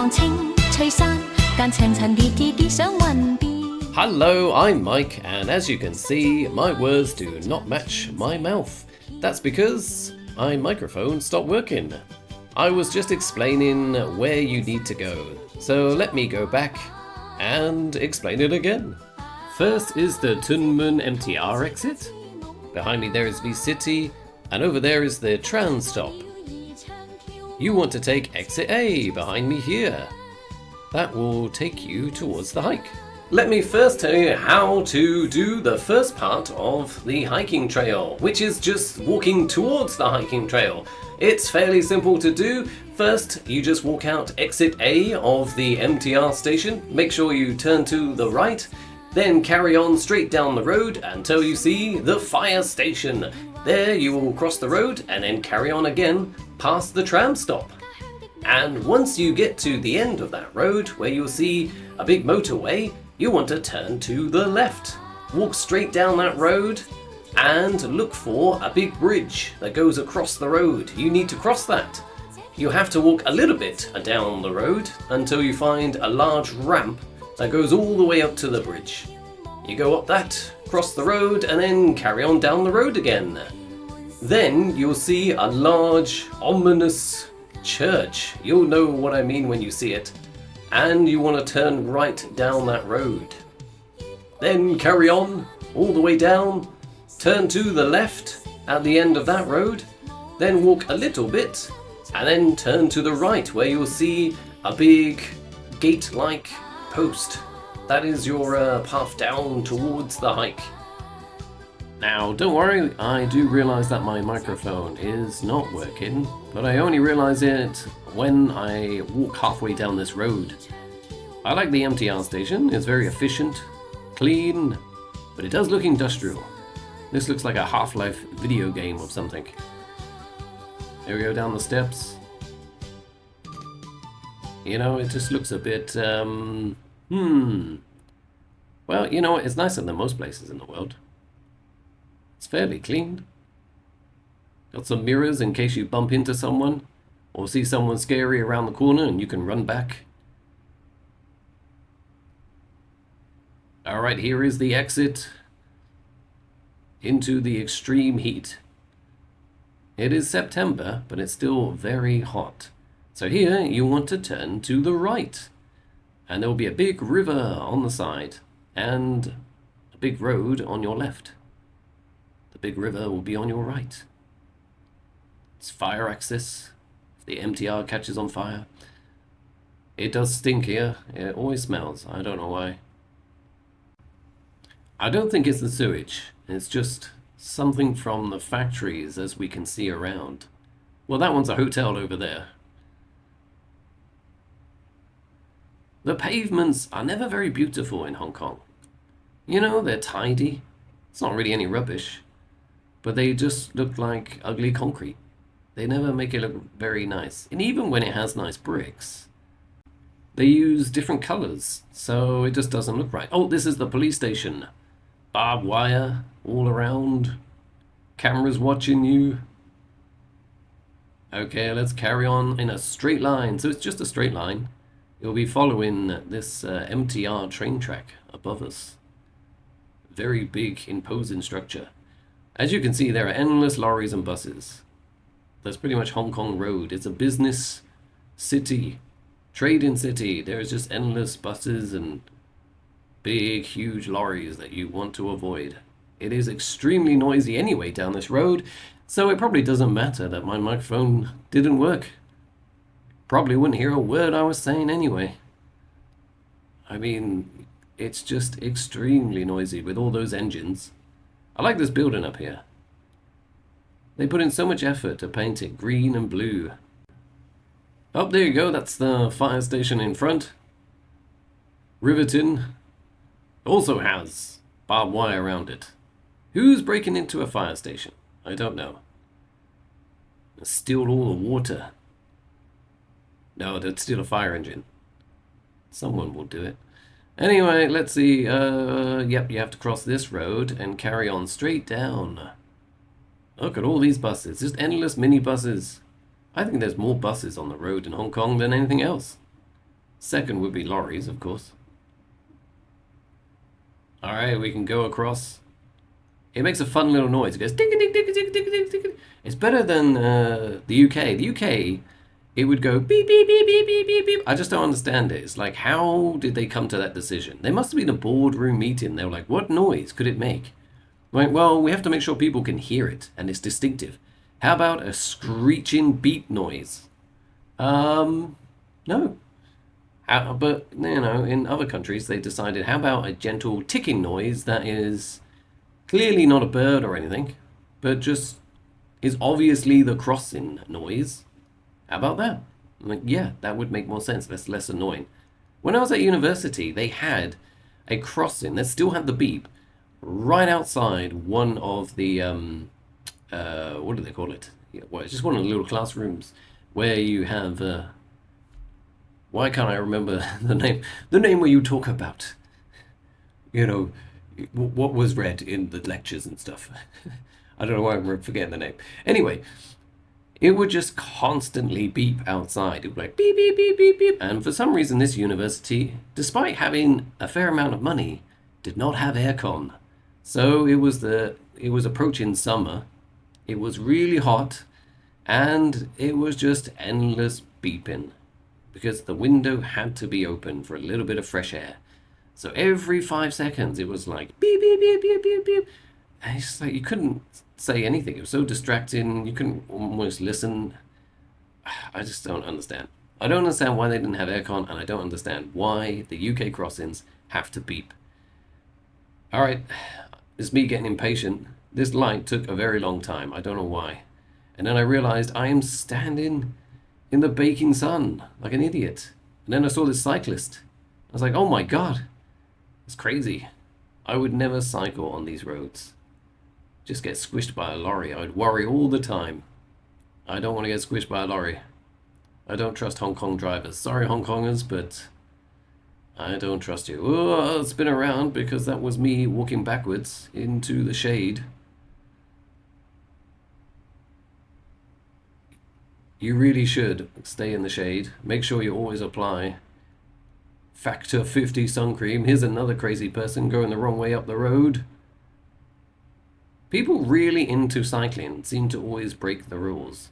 望清翠山間層層疊疊疊想雲變。 Hello, I'm Mike, and as you can see, my words do not match my mouth. That's because my microphone stopped working. I was just explaining where you need to go, so let me go back and explain it again. First is the Tuen Mun MTR exit. Behind me there is V-City, and over there is the tram stop. You want to take exit A behind me here. That will take you towards the hike. Let me first tell you how to do the first part of the hiking trail, which is just walking towards the hiking trail. It's fairly simple to do. First, you just walk out exit A of the MTR station. Make sure you turn to the right, then carry on straight down the road until you see the fire station. There you will cross the road and then carry on again past the tram stop. And once you get to the end of that road where you'll see a big motorway, you want to turn to the left. Walk straight down that road and look for a big bridge that goes across the road. You need to cross that. You have to walk a little bit down the road until you find a large ramp that goes all the way up to the bridge. You go up that, cross the road, and then carry on down the road again. Then you'll see a large, ominous church. You'll know what I mean when you see it. And you want to turn right down that road. Then carry on all the way down, turn to the left at the end of that road, then walk a little bit, and then turn to the right where you'll see a big gate-like post. That is your path down towards the hike. Now, don't worry, I do realize that my microphone is not working, but I only realize it when I walk halfway down this road. I like the MTR station. It's very efficient, clean, but it does look industrial. This looks like a Half-Life video game or something. There we go down the steps. You know, it just looks a bit, well, you know what, it's nicer than most places in the world. It's fairly clean. Got some mirrors in case you bump into someone or see someone scary around the corner and you can run back. Alright, here is the exit into the extreme heat. It is September, but it's still very hot. So here you want to turn to the right. And there will be a big river on the side and a big road on your left. The big river will be on your right. It's fire access. If the MTR catches on fire. It does stink here. It always smells. I don't know why. I don't think it's the sewage. It's just something from the factories as we can see around. Well, that one's a hotel over there. The pavements are never very beautiful in Hong Kong. You know, they're tidy. It's not really any rubbish. But they just look like ugly concrete. They never make it look very nice. And even when it has nice bricks, they use different colors. So it just doesn't look right. Oh, this is the police station. Barbed wire all around. Cameras watching you. Okay, let's carry on in a straight line. So it's just a straight line. You'll be following this MTR train track above us. Very big, imposing structure. As you can see, there are endless lorries and buses. That's pretty much Hong Kong Road. It's a business city, trading city. There's just endless buses and big, huge lorries that you want to avoid. It is extremely noisy anyway down this road, so it probably doesn't matter that my microphone didn't work. Probably wouldn't hear a word I was saying anyway. I mean, it's just extremely noisy with all those engines. I like this building up here. They put in so much effort to paint it green and blue. Oh, there you go, that's the fire station in front. Riverton also has barbed wire around it. Who's breaking into a fire station? I don't know. Steal all the water. No, they'd steal a fire engine. Someone will do it. Anyway, let's see. Yep, you have to cross this road and carry on straight down. Look at all these buses. Just endless mini buses. I think there's more buses on the road in Hong Kong than anything else. Second would be lorries, of course. All right, we can go across. It makes a fun little noise. It goes ding ding ding ding ding ding ding. It's better than the UK. The UK, it would go beep beep beep beep beep beep beep. I just don't understand it. It's like, how did they come to that decision? There must have been a boardroom meeting. They were like, what noise could it make? Like, well, we have to make sure people can hear it and it's distinctive. How about a screeching beep noise? No. But, you know, in other countries, they decided, how about a gentle ticking noise that is clearly not a bird or anything, but just is obviously the crossing noise. How about that? I'm like, yeah, that would make more sense. That's less annoying. When I was at university, they had a crossing that still had the beep right outside one of the, what do they call it? Yeah, well, it's just one of the little classrooms where you have, why can't I remember the name? The name where you talk about, you know, what was read in the lectures and stuff. I don't know why I'm forgetting the name. Anyway, it would just constantly beep outside. It would be like beep, beep, beep, beep, beep. And for some reason, this university, despite having a fair amount of money, did not have aircon. So it was approaching summer. It was really hot, and it was just endless beeping because the window had to be open for a little bit of fresh air. So every 5 seconds, it was like beep, beep, beep, beep, beep, beep. And it's just like you couldn't say anything. It was so distracting. You couldn't almost listen. I just don't understand. I don't understand why they didn't have aircon, and I don't understand why the UK crossings have to beep. All right, it's me getting impatient. This light took a very long time. I don't know why. And then I realized I am standing in the baking sun like an idiot. And then I saw this cyclist. I was like, oh my God, it's crazy. I would never cycle on these roads. Just get squished by a lorry. I would worry all the time. I don't want to get squished by a lorry. I don't trust Hong Kong drivers. Sorry, Hong Kongers, but I don't trust you. Oh, I'll spin around because that was me walking backwards into the shade. You really should stay in the shade. Make sure you always apply Factor 50 sun cream. Here's another crazy person going the wrong way up the road. People really into cycling seem to always break the rules.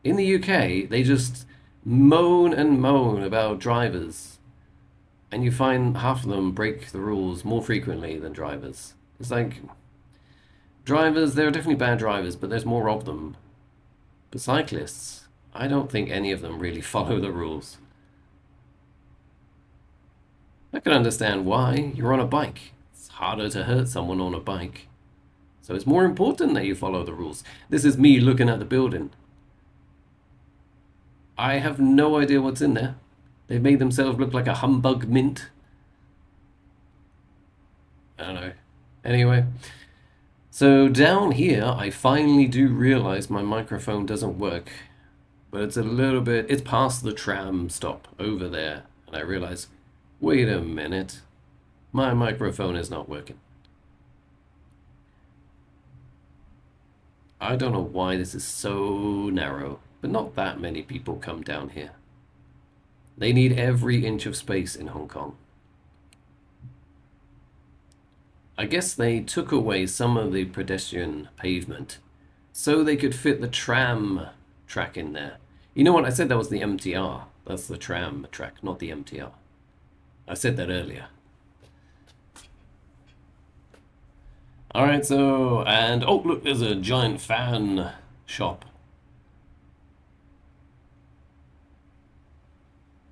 In the UK, they just moan and moan about drivers. And you find half of them break the rules more frequently than drivers. It's like, drivers, there are definitely bad drivers, but there's more of them. But cyclists, I don't think any of them really follow the rules. I can understand why. You're on a bike. It's harder to hurt someone on a bike. So it's more important that you follow the rules. This is me looking at the building. I have no idea what's in there. They've made themselves look like a humbug mint. I don't know. Anyway, so down here, I finally do realize my microphone doesn't work. But it's a little bit, it's past the tram stop over there. And I realize, wait a minute, my microphone is not working. I don't know why this is so narrow, but not that many people come down here. They need every inch of space in Hong Kong. I guess they took away some of the pedestrian pavement so they could fit the tram track in there. You know what? I said that was the MTR. That's the tram track, not the MTR. I said that earlier. Alright, so, and, oh, look, there's a giant fan shop.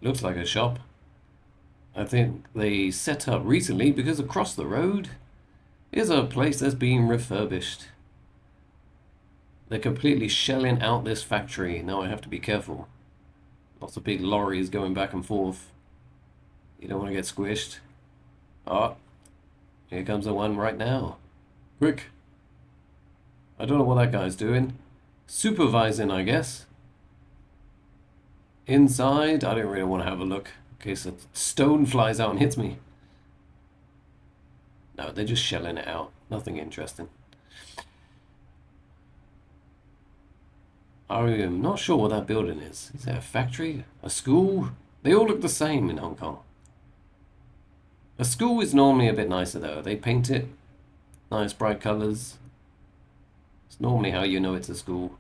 Looks like a shop. I think they set up recently because across the road is a place that's being refurbished. They're completely shelling out this factory. Now I have to be careful. Lots of big lorries going back and forth. You don't want to get squished. Oh, here comes the one right now. Quick. I don't know what that guy's doing. Supervising, I guess. Inside, I don't really want to have a look in case a stone flies out and hits me. No, they're just shelling it out. Nothing interesting. I am not sure what that building is. Is that a factory? A school? They all look the same in Hong Kong. A school is normally a bit nicer though. They paint it nice bright colors. It's normally how you know it's a school.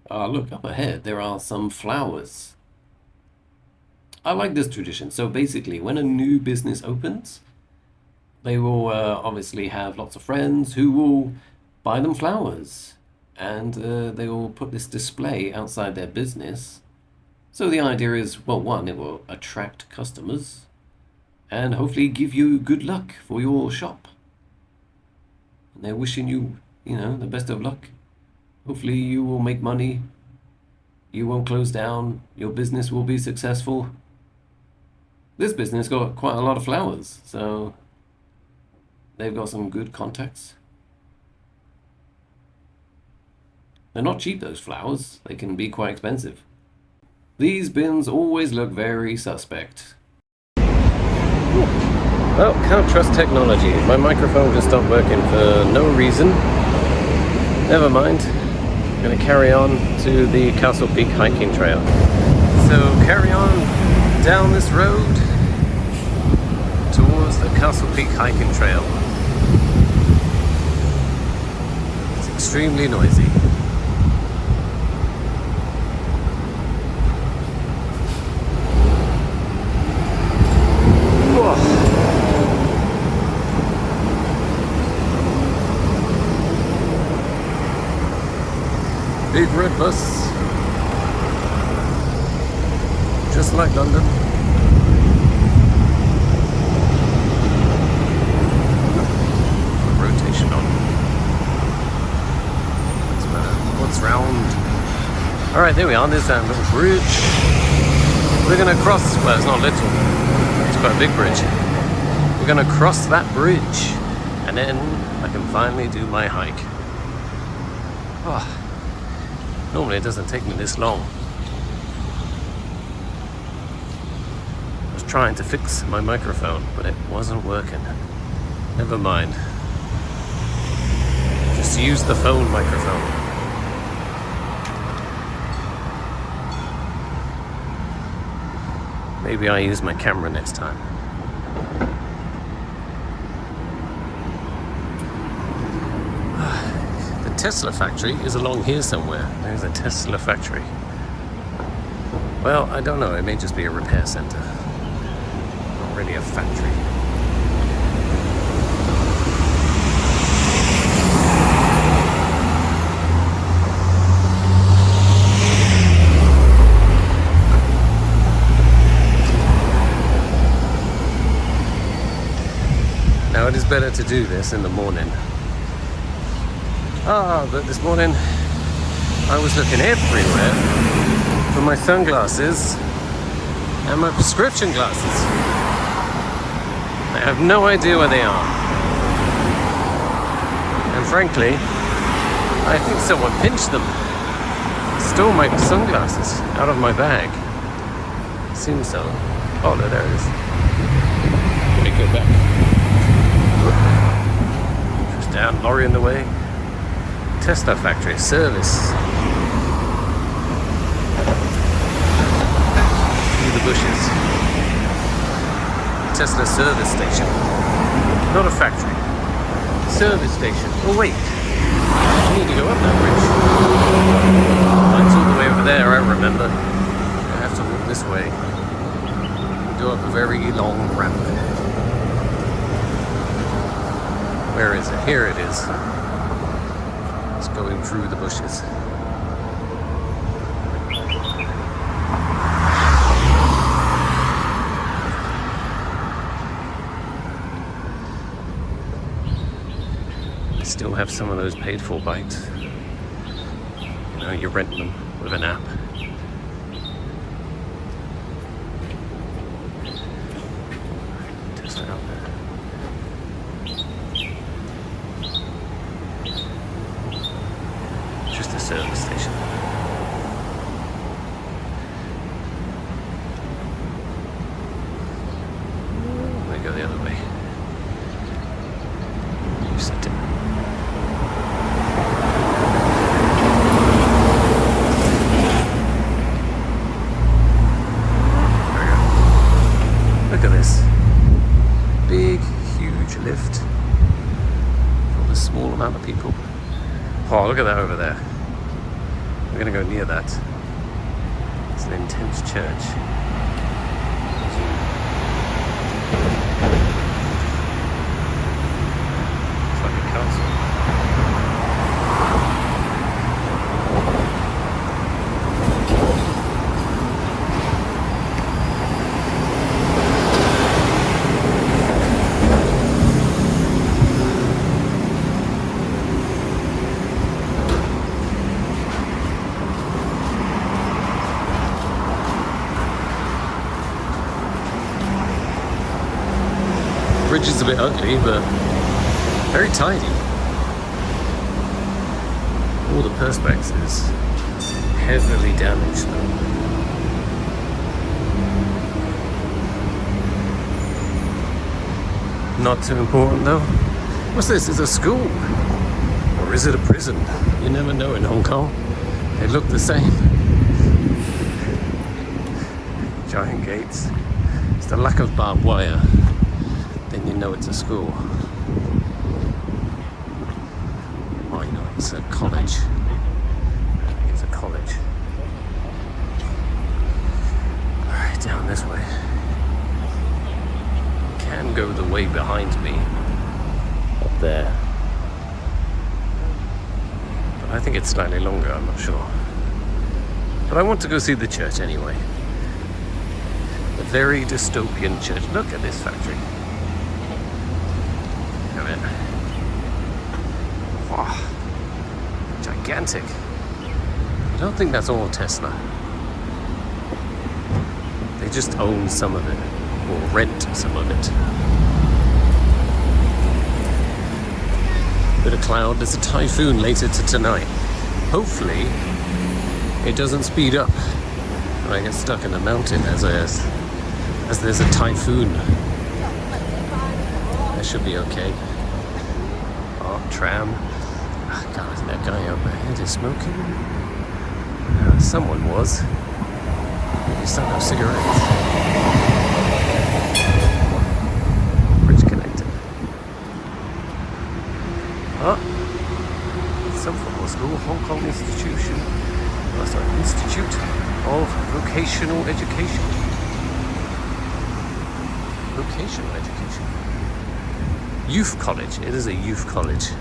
Ah, look, up ahead there are some flowers. I like this tradition. So basically, when a new business opens, they will obviously have lots of friends who will buy them flowers. And they will put this display outside their business. So the idea is, well, one, it will attract customers and hopefully give you good luck for your shop. And they're wishing you, the best of luck. Hopefully you will make money, you won't close down, your business will be successful. This business got quite a lot of flowers, so they've got some good contacts. They're not cheap, those flowers. They can be quite expensive. These bins always look very suspect. Well, can't trust technology. My microphone just stopped working for no reason. Never mind. I'm going to carry on to the Castle Peak hiking trail. So carry on down this road towards the Castle Peak hiking trail. It's extremely noisy. Big red bus, just like London. Rotation on. What's round? All right, there we are. There's that little bridge. We're going to cross. Well, it's not little. It's quite a big bridge. We're going to cross that bridge, and then I can finally do my hike. Oh. Normally it doesn't take me this long. I was trying to fix my microphone, but it wasn't working. Never mind. Just use the phone microphone. Maybe I use my camera next time. Tesla factory is along here somewhere. There's a Tesla factory. Well, I don't know. It may just be a repair center. Not really a factory. Now it is better to do this in the morning. But this morning I was looking everywhere for my sunglasses and my prescription glasses. I have no idea where they are. And frankly, I think someone pinched them. Stole my sunglasses out of my bag. Seems so. Oh no, there it is. Let me go back. Just down, lorry in the way. Tesla factory service. Through the bushes. Tesla service station. Not a factory. Service station. Oh wait. I need to go up that bridge. That's all the way over there, I remember. I have to walk this way. Go up a very long ramp. Where is it? Here it is. It's going through the bushes. I still have some of those paid for bikes. You rent them with an app. Test it out there. Just a service station. We go the other way. Sit down. Oh, look at that over there. We're going to go near that. It's an intense church. It's like a castle. The bridge is a bit ugly, but very tidy. All the perspex is heavily damaged though. Not too important though. What's this? Is it a school? Or is it a prison? You never know in Hong Kong. They look the same. Giant gates. It's the lack of barbed wire. Then you know it's a school. Oh, you know, it's a college. I think it's a college. Alright, down this way. Can go the way behind me. Up there. But I think it's slightly longer, I'm not sure. But I want to go see the church anyway. A very dystopian church. Look at this factory. Wow, gigantic. I don't think that's all Tesla. They just own some of it, or rent some of it. Bit of cloud. There's a typhoon later tonight. Hopefully, it doesn't speed up and I get stuck in the mountain as there's a typhoon. That should be okay. Tram. Oh, God, isn't that guy up ahead is smoking? Someone was. He's not no cigarettes. Bridge connected. Oh, some football school, Hong Kong Institution. Oh, sorry, Institute of Vocational Education. Vocational education. Youth college. It is a youth college.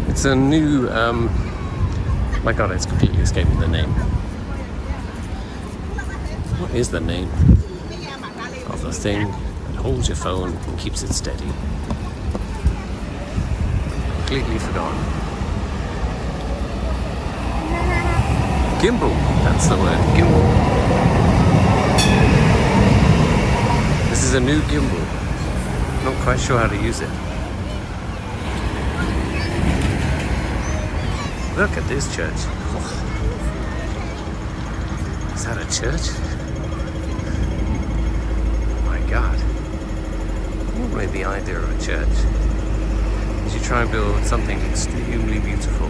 It's a new, my God, it's completely escaping the name. What is the name of the thing that holds your phone and keeps it steady? Completely forgotten. Gimbal, that's the word, gimbal. This is a new gimbal. Not quite sure how to use it. Look at this church. Oh. Is that a church? Oh my God. Probably the idea of a church is you try and build something extremely beautiful.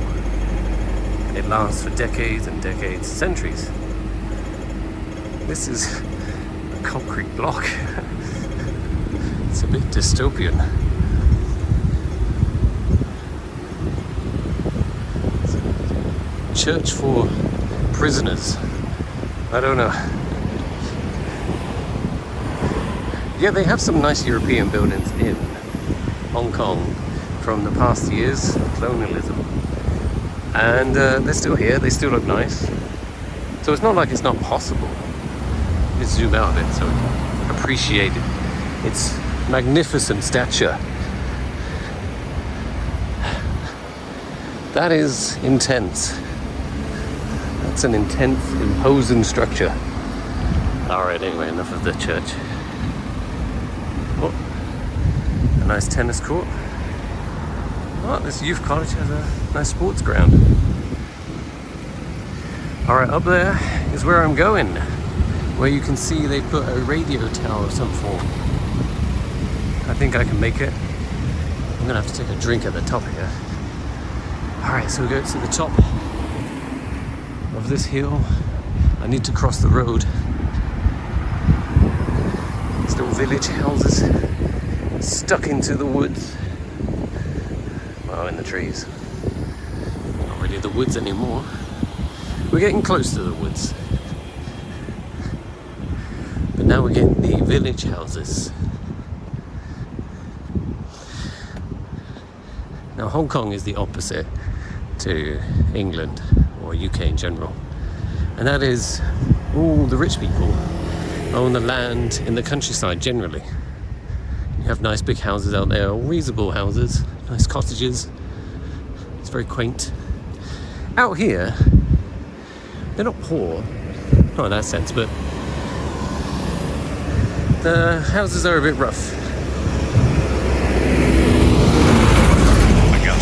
And it lasts for decades and decades, centuries. This is a concrete block. It's a bit dystopian. Church for prisoners. I don't know. Yeah, they have some nice European buildings in Hong Kong from the past years, colonialism. And they're still here, they still look nice. So it's not like it's not possible. Let's zoom out a bit so we can appreciate its magnificent stature. That is intense. That's an intense, imposing structure. Alright, anyway, enough of the church. Oh, a nice tennis court. Oh, this youth college has a nice sports ground. Alright, up there is where I'm going. Where you can see they put a radio tower of some form. I think I can make it. And gonna have to take a drink at the top here. Alright, so we go to the top of this hill. I need to cross the road. Still village houses stuck into the woods. Well, in the trees. Not really the woods anymore. We're getting close to the woods. But now we're getting the village houses. Now Hong Kong is the opposite to England or UK in general. And that is all the rich people own the land in the countryside generally. You have nice big houses out there, reasonable houses, nice cottages. It's very quaint. Out here, they're not poor, not in that sense, but the houses are a bit rough. Oh my god,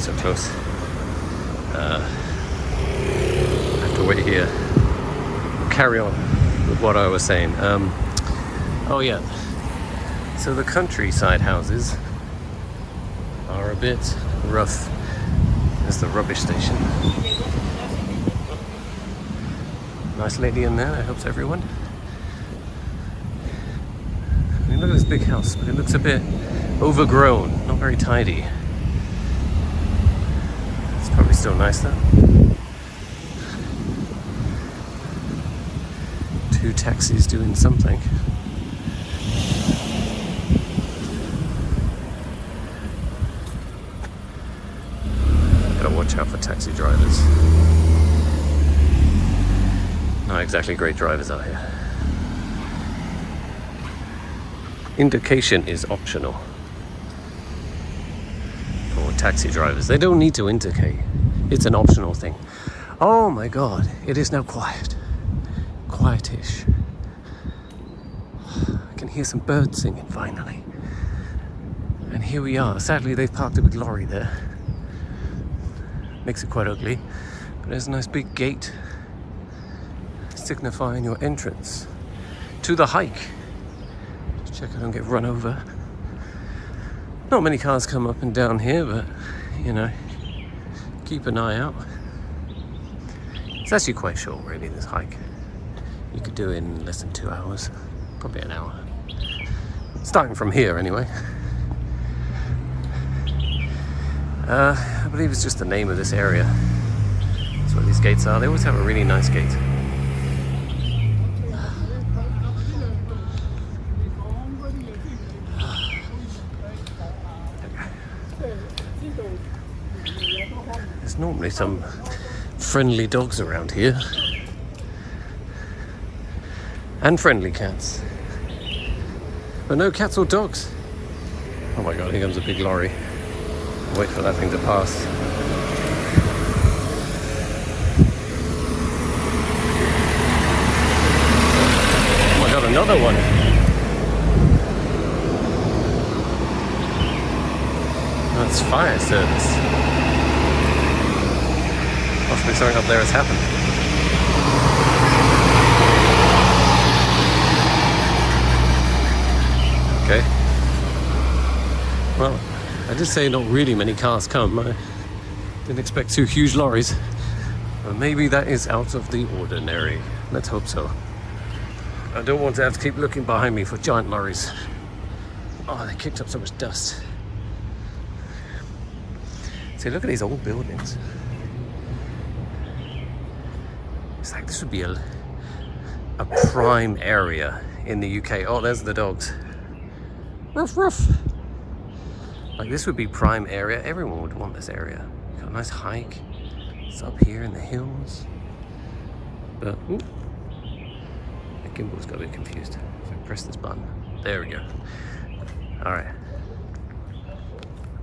so close. I have to wait here. Carry on with what I was saying. Oh yeah, so the countryside houses are a bit rough. There's the rubbish station. Nice lady in there that helps everyone. I mean, look at this big house, but it looks a bit overgrown, not very tidy. It's probably still nice though. 2 taxis doing something. Gotta watch out for taxi drivers. Not exactly great drivers out here. Indication is optional for taxi drivers. They don't need to indicate. It's an optional thing. Oh my god, it is now quiet. Quietish. I can hear some birds singing finally. And here we are. Sadly, they've parked a big lorry there. Makes it quite ugly. But there's a nice big gate signifying your entrance to the hike. Just check I don't get run over. Not many cars come up and down here, but you know, keep an eye out. It's actually quite short really, this hike. You could do it in less than 2 hours, probably an hour. Starting from here anyway. I believe it's just the name of this area. That's what these gates are. They always have a really nice gate. There's normally some friendly dogs around here. And friendly cats. But no cats or dogs. Oh my god, here comes a big lorry. Wait for that thing to pass. Oh my god, another one. That's fire service. Possibly something up there has happened. Okay. Well, I did say not really many cars come. I didn't expect 2 huge lorries. But maybe that is out of the ordinary. Let's hope so. I don't want to have to keep looking behind me for giant lorries. Oh, they kicked up so much dust. See, look at these old buildings. It's like this would be a prime area in the UK. Oh, there's the dogs. Ruff, ruff. Like this would be prime area. Everyone would want this area. Got a nice hike. It's up here in the hills. But ooh, the gimbal's got a bit confused. If I press this button, there we go. All right.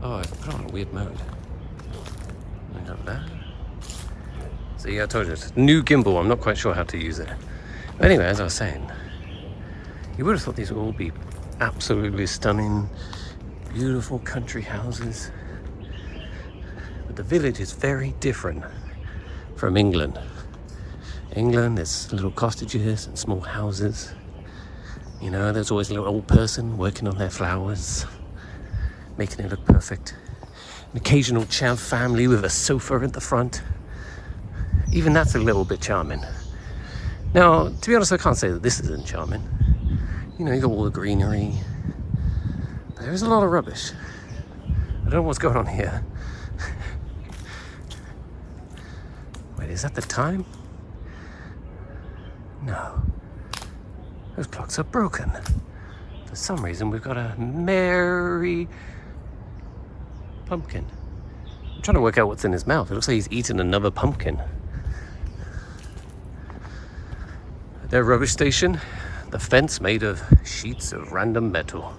Oh, I put on a weird mode. I got that. So yeah, I told you, it's a new gimbal. I'm not quite sure how to use it. But anyway, as I was saying, you would have thought these would all be absolutely stunning, beautiful country houses. But the village is very different from England. England, there's little cottages and small houses. You know, there's always a little old person working on their flowers. making it look perfect. An occasional chav family with a sofa at the front. Even that's a little bit charming. Now, to be honest, I can't say that this isn't charming. You know, you got all the greenery. But there's a lot of rubbish. I don't know what's going on here. Wait, is that the time? No. Those clocks are broken. For some reason, we've got a merry pumpkin. I'm trying to work out what's in his mouth. It looks like he's eaten another pumpkin. Their rubbish station, the fence made of sheets of random metal.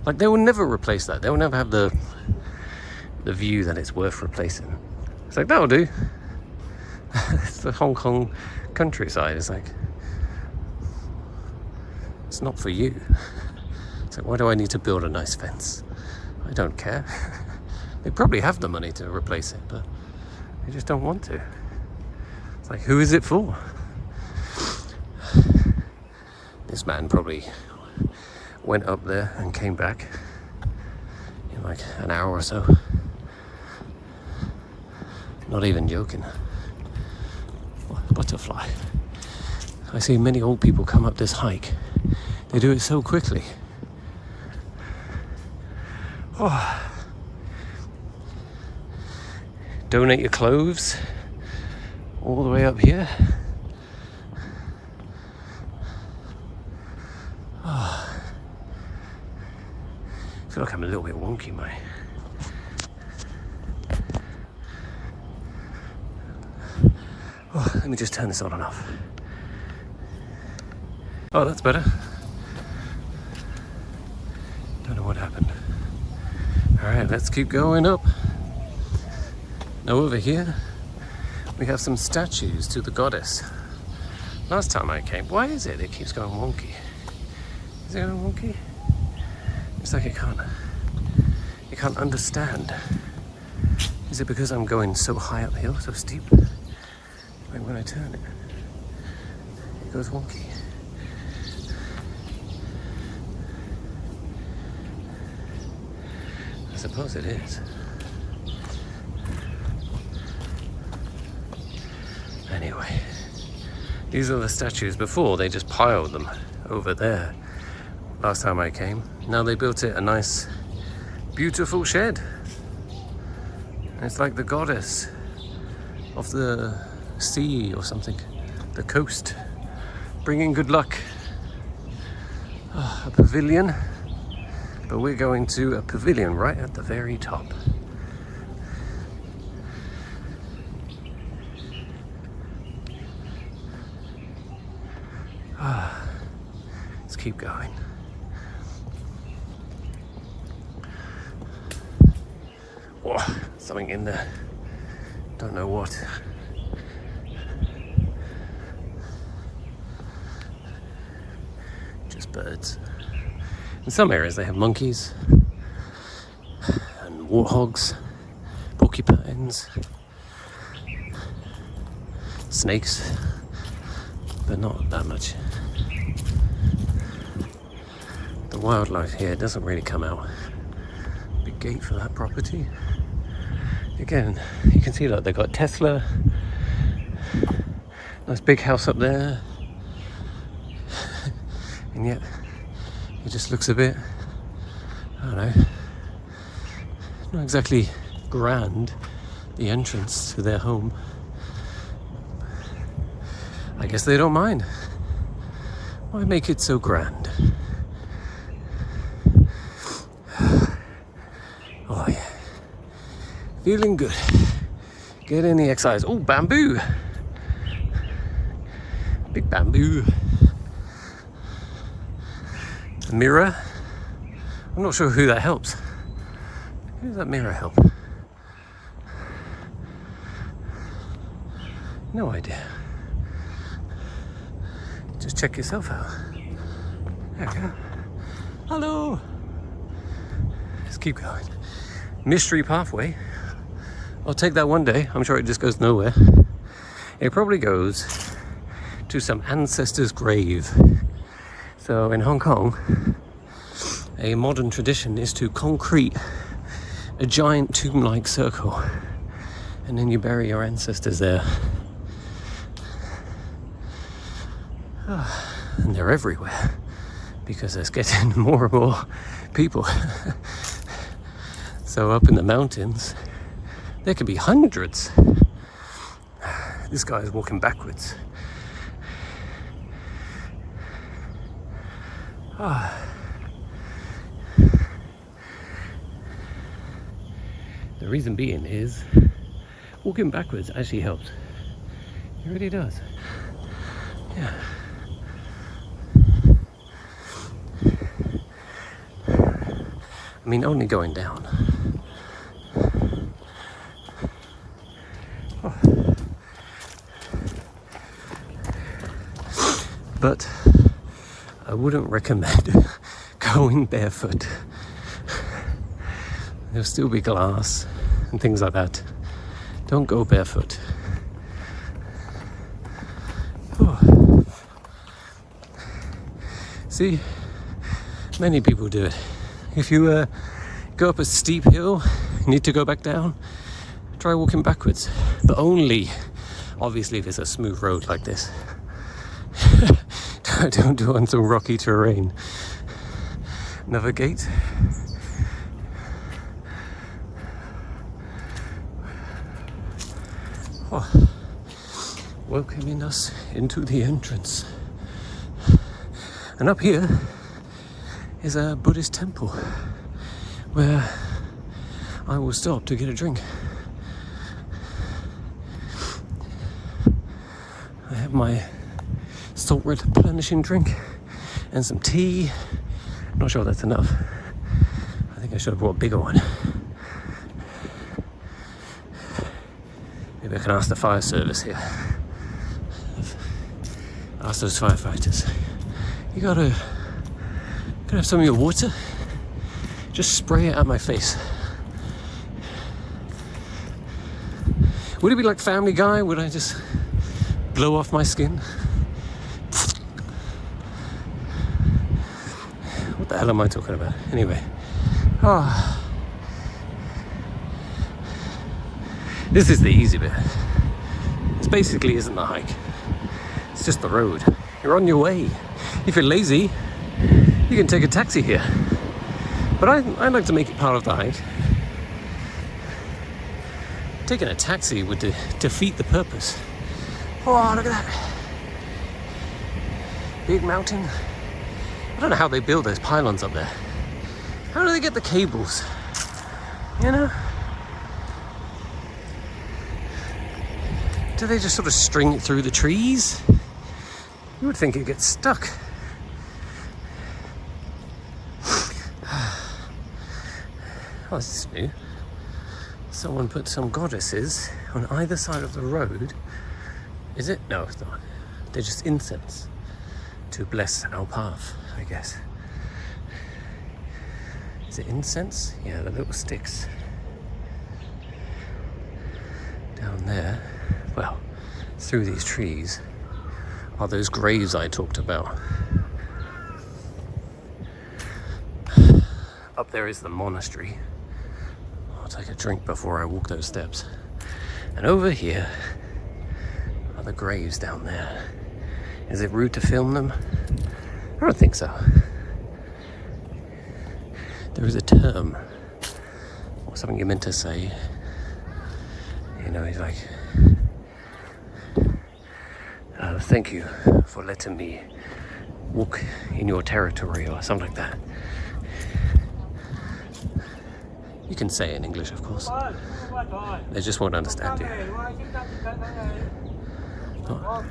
Like, they will never replace that. They will never have the view that it's worth replacing. It's like, that'll do. It's the Hong Kong countryside. It's like, it's not for you. It's like, why do I need to build a nice fence? I don't care. They probably have the money to replace it, but they just don't want to. It's like, who is it for? This man probably went up there and came back in like an hour or so. Not even joking. Butterfly. I see many old people come up this hike. They do it so quickly. Oh. Donate your clothes all the way up here. Oh. I feel like I'm a little bit wonky, mate. Oh, let me just turn this on and off. Oh, that's better. Don't know what happened. Alright, let's keep going up. Now over here, we have some statues to the goddess. Last time I came, why is it keeps going wonky? Is it going wonky? It's like it can't understand. Is it because I'm going so high uphill, so steep? Like when I turn it, it goes wonky. I suppose it is. Anyway, these are the statues. Before, they just piled them over there. Last time I came. Now they built it a nice, beautiful shed. It's like the goddess of the sea or something, the coast, bringing good luck. A pavilion, but we're going to a pavilion right at the very top. Let's keep going. Oh, something in there, don't know what. Birds. In some areas they have monkeys and warthogs, porcupines, snakes, but not that much. The wildlife here doesn't really come out. Big gate for that property. Again, you can see that they've got Tesla, nice big house up there. And yet, it just looks a bit, I don't know, not exactly grand, the entrance to their home. I guess they don't mind. Why make it so grand? Oh yeah, feeling good. Get in the exercise. Oh, bamboo! Big bamboo. Mirror. I'm not sure who that helps. Who does that mirror help? No idea. Just check yourself out. There we go. Hello. Let's keep going. Mystery pathway. I'll take that one day. I'm sure it just goes nowhere. It probably goes to some ancestor's grave. So in Hong Kong, a modern tradition is to concrete a giant tomb-like circle, and then you bury your ancestors there. And they're everywhere because there's getting more and more people. So up in the mountains, there could be hundreds. This guy is walking backwards. The reason being is walking backwards actually helps. It really does. Yeah. I mean, only going down. But I wouldn't recommend going barefoot. There'll still be glass and things like that. Don't go barefoot. See, many people do it. If you go up a steep hill, you need to go back down, try walking backwards. But only, obviously, if it's a smooth road like this. Don't do it on some rocky terrain. Another gate. Welcoming us into the entrance. And up here is a Buddhist temple where I will stop to get a drink. I have my salt replenishing drink and some tea. I'm not sure that's enough. I think I should have brought a bigger one. Maybe I can ask the fire service here. Ask those firefighters. You gotta have some of your water. Just spray it at my face. Would it be like Family Guy? Would I just blow off my skin? What the hell am I talking about? Anyway. This is the easy bit. This basically isn't the hike. It's just the road. You're on your way. If you're lazy, you can take a taxi here. But I like to make it part of the hike. Taking a taxi would defeat the purpose. Oh, look at that. Big mountain. I don't know how they build those pylons up there. How do they get the cables? You know? Do they just sort of string it through the trees? You would think it gets stuck. Oh, this is new. Someone put some goddesses on either side of the road. Is it? No, it's not. They're just incense to bless our path, I guess. Is it incense? Yeah, the little sticks. Down there, well, through these trees, are those graves I talked about. Up there is the monastery. I'll take a drink before I walk those steps. And over here are the graves down there. Is it rude to film them? I don't think so. There is a term, or something you're meant to say. You know, he's like, thank you for letting me walk in your territory, or something like that. You can say it in English, of course. They just won't understand you. Oh,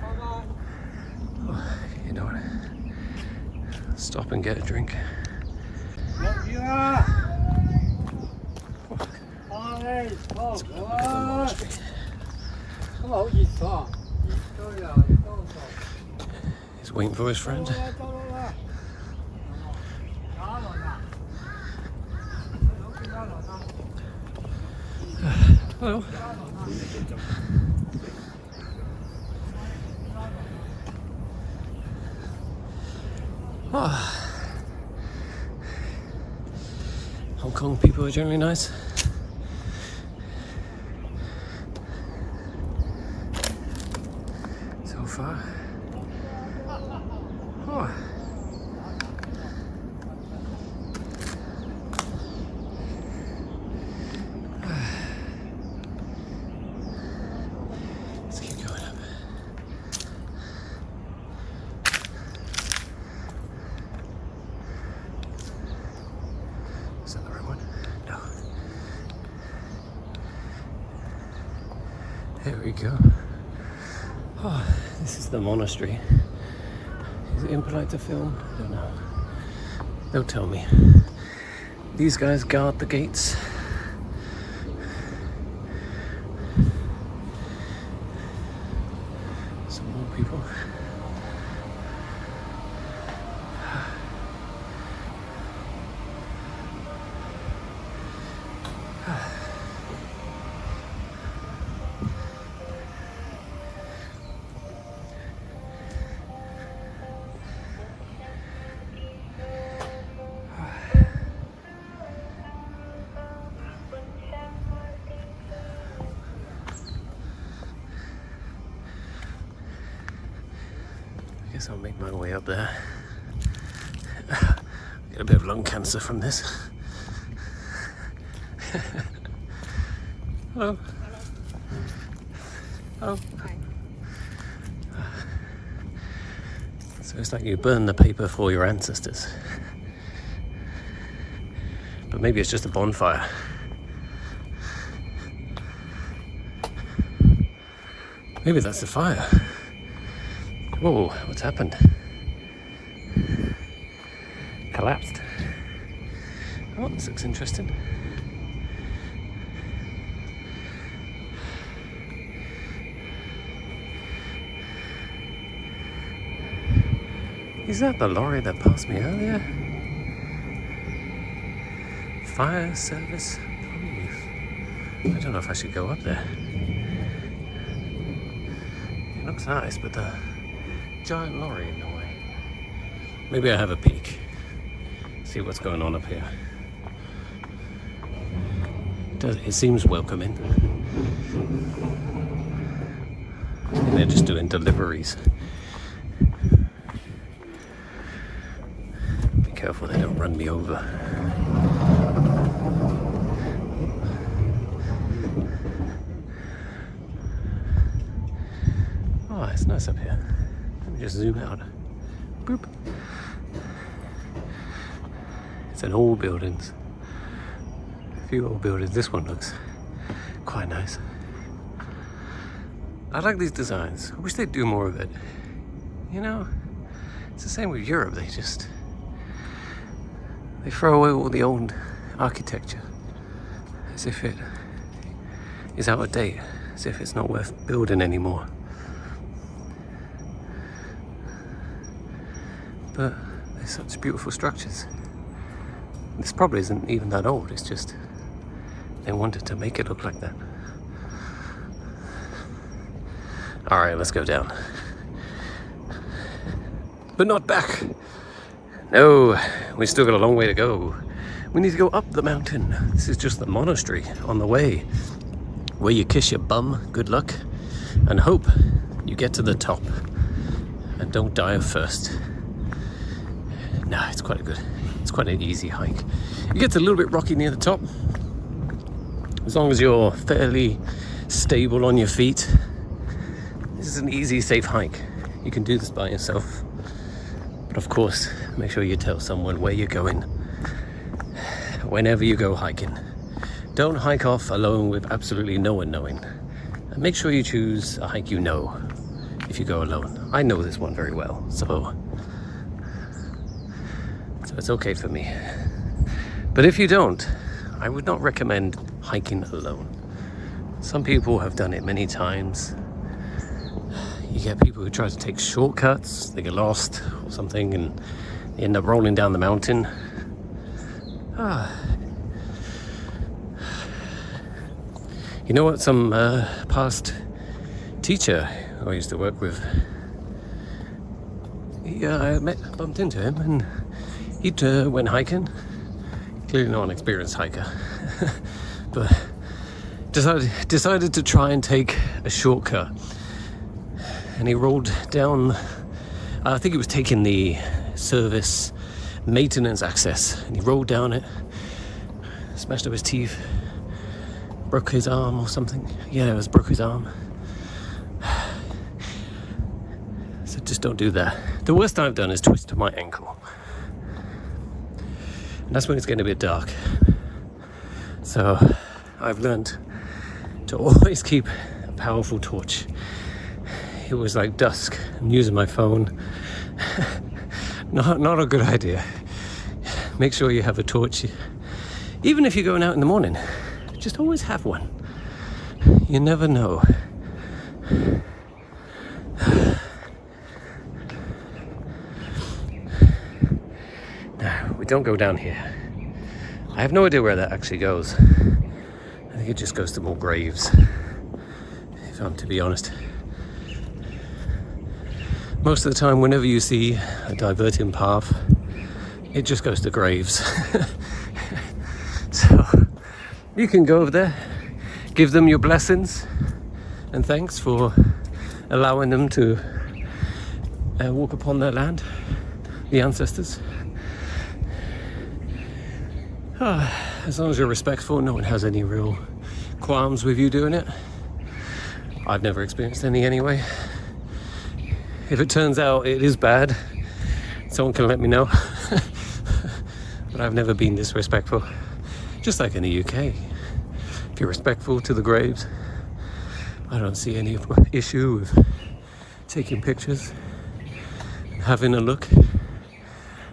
you know what? Stop and get a drink. He's waiting for his friend. Hello. Hong Kong people are generally nice. So far. Oh. Let's keep going up. Is that the right one? No. There we go. Oh, this is the monastery. Is it impolite to film? I don't know. They'll tell me. These guys guard the gates. Some more people. I guess I'll make my way up there. Get a bit of lung cancer from this. Hello. Oh. So it's like you burn the paper for your ancestors. But maybe it's just a bonfire. Maybe that's the fire. Whoa, what's happened? Collapsed. Oh, this looks interesting. Is that the lorry that passed me earlier? Fire service? I don't know if I should go up there. It looks nice, but the giant lorry in the way. Maybe I have a peek. See what's going on up here. It seems welcoming. And they're just doing deliveries. Be careful they don't run me over. Oh, it's nice up here. Let me just zoom out. Boop. It's an old buildings. A few old buildings. This one looks quite nice. I like these designs. I wish they'd do more of it. You know, it's the same with Europe. They throw away all the old architecture as if it is out of date, as if it's not worth building anymore. But they're such beautiful structures. This probably isn't even that old, it's just they wanted to make it look like that. Alright, let's go down. But not back! No, we still got a long way to go. We need to go up the mountain. This is just the monastery on the way, where you kiss your bum, good luck, and hope you get to the top and don't die of thirst. Nah, it's quite an easy hike. It gets a little bit rocky near the top. As long as you're fairly stable on your feet, this is an easy, safe hike. You can do this by yourself. But of course, make sure you tell someone where you're going whenever you go hiking. Don't hike off alone with absolutely no one knowing. And make sure you choose a hike you know if you go alone. I know this one very well, so it's okay for me. But if you don't, I would not recommend hiking alone. Some people have done it many times. You get people who try to take shortcuts, they get lost or something, and they end up rolling down the mountain. You know what? Some past teacher who I used to work with I bumped into him, and he went hiking. Clearly not an experienced hiker, but decided to try and take a shortcut. And he rolled down, I think he was taking the service maintenance access, and he rolled down it, smashed up his teeth, broke his arm or something. Yeah, it was broke his arm. So just don't do that. The worst I've done is twist my ankle. And that's when it's getting a bit dark. So I've learned to always keep a powerful torch. It was like dusk and using my phone. Not a good idea. Make sure you have a torch. Even if you're going out in the morning, just always have one. You never know. No, we don't go down here. I have no idea where that actually goes. I think it just goes to more graves, if I'm to be honest. Most of the time, whenever you see a diverting path, it just goes to graves. So you can go over there, give them your blessings and thanks for allowing them to walk upon their land, the ancestors. As long as you're respectful, no one has any real qualms with you doing it. I've never experienced any anyway. If it turns out it is bad, someone can let me know. But I've never been disrespectful. Just like in the UK. If you're respectful to the graves, I don't see any issue with taking pictures and having a look.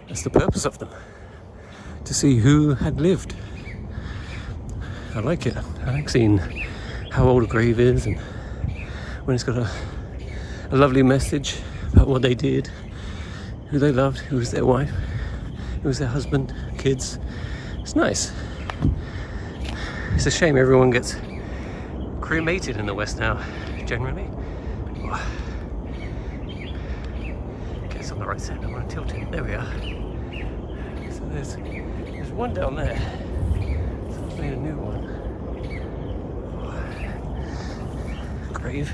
That's the purpose of them. To see who had lived. I like it. I like seeing how old a grave is, and when it's got a lovely message about what they did, who they loved, who was their wife, who was their husband, kids. It's nice. It's a shame everyone gets cremated in the West now, generally. Okay, it's on the right side. I want to tilt it. There we are. So there's one down there. Someone's made a new one. Grave.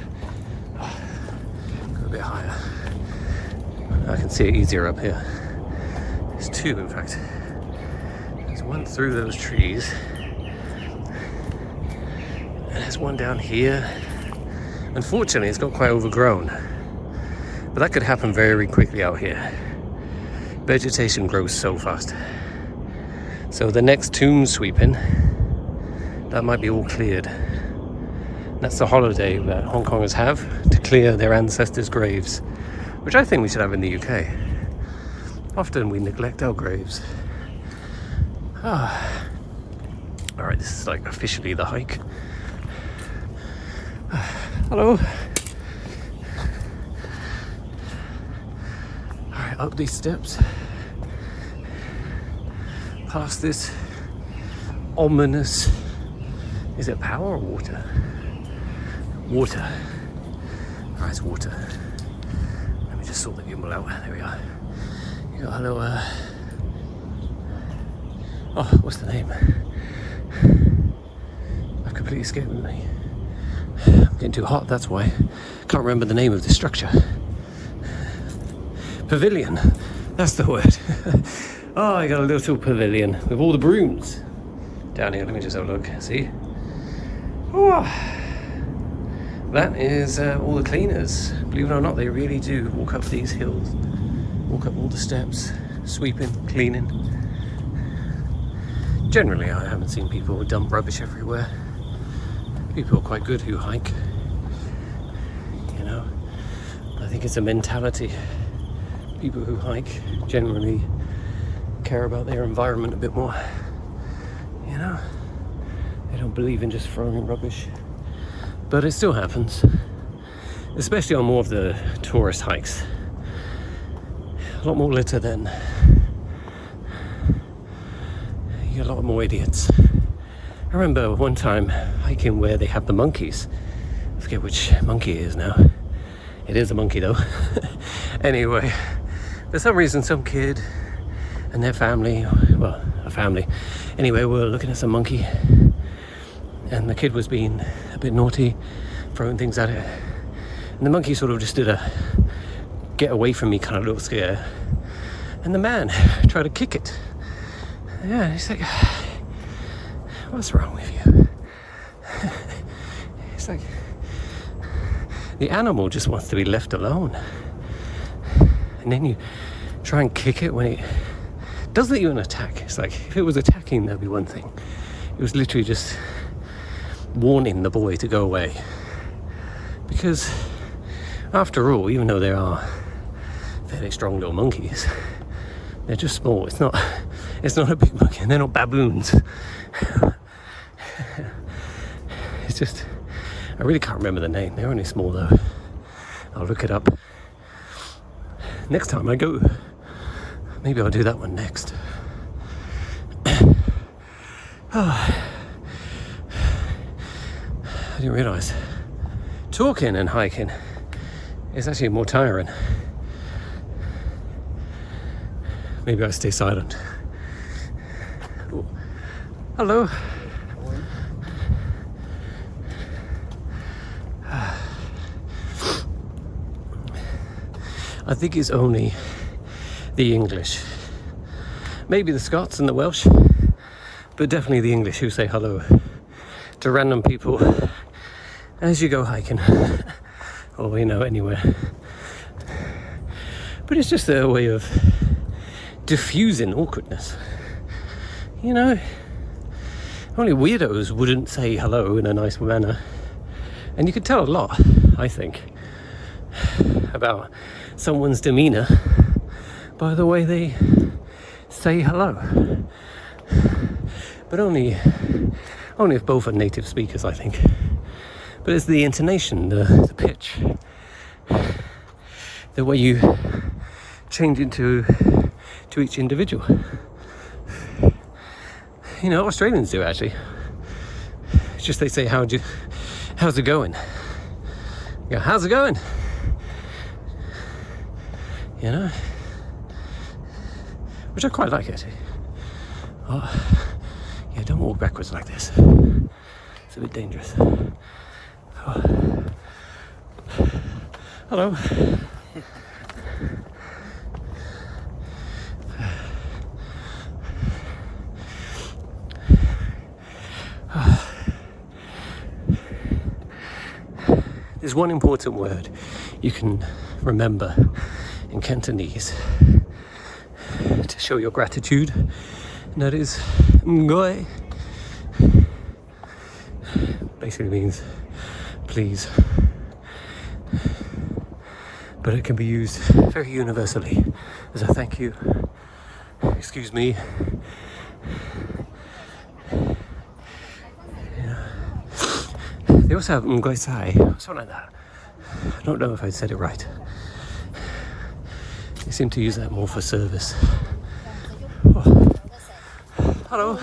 Go a bit higher. I can see it easier up here. There's two, in fact. There's one through those trees. And there's one down here. Unfortunately, it's got quite overgrown. But that could happen very quickly out here. Vegetation grows so fast. So the next tomb sweeping, that might be all cleared. That's the holiday that Hong Kongers have, to clear their ancestors' graves, which I think we should have in the UK. Often we neglect our graves. Alright, this is like officially the hike. Hello. Alright, up these steps. Past this ominous, is it power or water? Water. Alright, it's water. Let me just sort the gimbal out. There we are. You got a little, oh, what's the name? I've completely escaped me. I'm getting too hot, that's why. Can't remember the name of the structure. Pavilion. That's the word. Oh, I got a little pavilion with all the brooms down here. Let me just have a look. See? Oh, that is all the cleaners. Believe it or not, they really do walk up these hills, walk up all the steps, sweeping, cleaning. Generally, I haven't seen people dump rubbish everywhere. People are quite good who hike. You know, I think it's a mentality. People who hike generally care about their environment a bit more. You know, they don't believe in just throwing rubbish. But it still happens, especially on more of the tourist hikes. A lot more litter then. You get a lot more idiots. I remember one time hiking where they have the monkeys. I forget which monkey it is now. It is a monkey though. Anyway, For some reason, some kid and their family, well, a family, anyway, were looking at some monkey, and the kid was being a bit naughty, throwing things at it, and the monkey sort of just did a get away from me kind of little scare, and the man tried to kick it. Yeah, he's like, what's wrong with you? It's like, the animal just wants to be left alone, and then you try and kick it when it does let you an attack. It's like, if it was attacking, that'd be one thing. It was literally just warning the boy to go away, because after all, even though they are fairly strong little monkeys, they're just small. It's not a big monkey, and they're not baboons. It's just, I really can't remember the name. They're only small though. I'll look it up next time I go. Maybe I'll do that one next. I didn't realise talking and hiking is actually more tiring. Maybe I stay silent. Ooh. Hello. I think it's only the English, maybe the Scots and the Welsh, but definitely the English who say hello to random people as you go hiking, or anywhere. But it's just a way of diffusing awkwardness. Only weirdos wouldn't say hello in a nice manner, and you could tell a lot, I think, about someone's demeanour by the way they say hello. But only if both are native speakers, I think. But it's the intonation, the pitch, the way you change into to each individual. Australians do actually. It's just they say, how's it going? You go, how's it going? Which I quite like actually. Oh, yeah, don't walk backwards like this. It's a bit dangerous. Oh. Hello. There's one important word you can remember in Cantonese to show your gratitude, and that is "ngoi." Basically means please, but it can be used very universally as a thank you, excuse me. They also have "ngoi sai," something like that. I don't know if I said it right. They seem to use that more for service. Oh. Hello.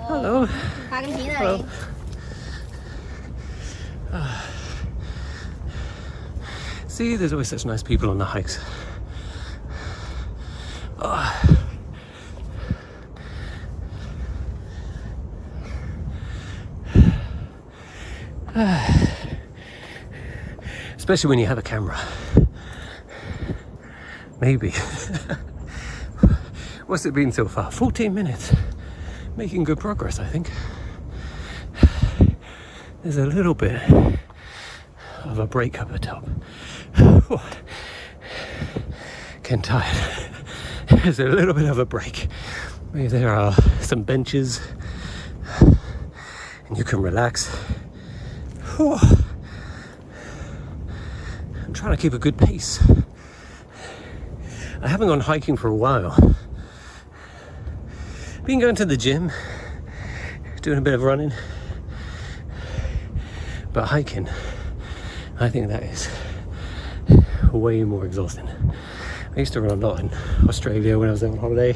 Hello. Hello. See, there's always such nice people on the hikes. Oh. Especially when you have a camera. Maybe. What's it been so far? 14 minutes. Making good progress, I think. There's a little bit of a break up the top. Getting tired. There's a little bit of a break. Maybe there are some benches and you can relax. I'm trying to keep a good pace. I haven't gone hiking for a while. Been going to the gym, doing a bit of running, but hiking, I think that is way more exhausting. I used to run a lot in Australia when I was there on holiday,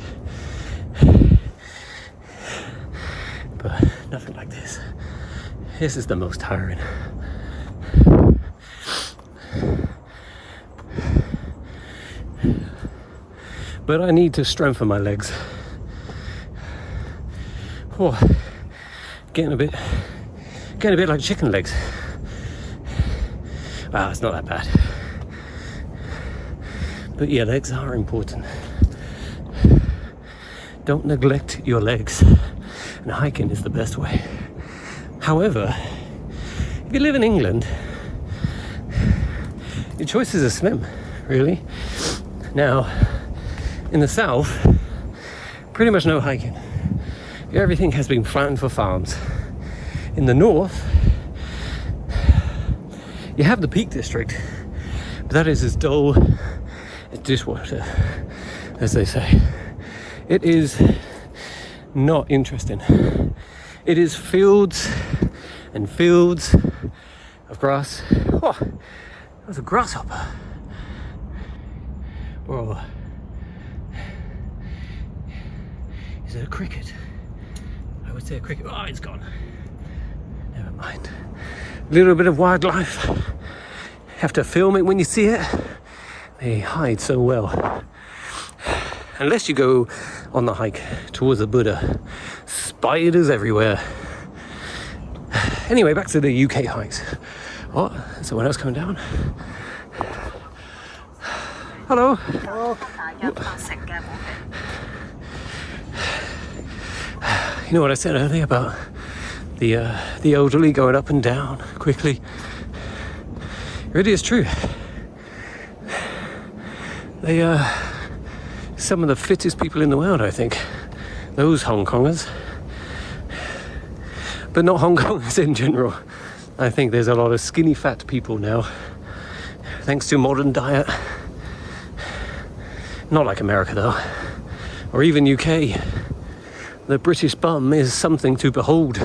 but nothing like this. This is the most tiring. but I need to strengthen my legs. Oh, getting a bit like chicken legs. Wow, it's not that bad. But yeah, legs are important. Don't neglect your legs, and hiking is the best way. However, if you live in England, your choices are slim, really. Now, in the south, pretty much no hiking. Everything has been flattened for farms. In the north, you have the Peak District, but that is as dull as dishwater, as they say. It is not interesting. It is fields and fields of grass. Oh, that was a grasshopper. Or is it a cricket? I would say a cricket. Oh, it's gone. Never mind. A little bit of wildlife. Have to film it when you see it. They hide so well. Unless you go on the hike towards the Buddha, spiders everywhere. Anyway, back to the UK hikes. Oh, someone else coming down. Hello. You know what I said earlier about the elderly going up and down quickly? It really is true. They are some of the fittest people in the world, I think. Those Hong Kongers. But not Hong Kongers in general. I think there's a lot of skinny fat people now, thanks to modern diet. Not like America though, or even UK. The British bum is something to behold.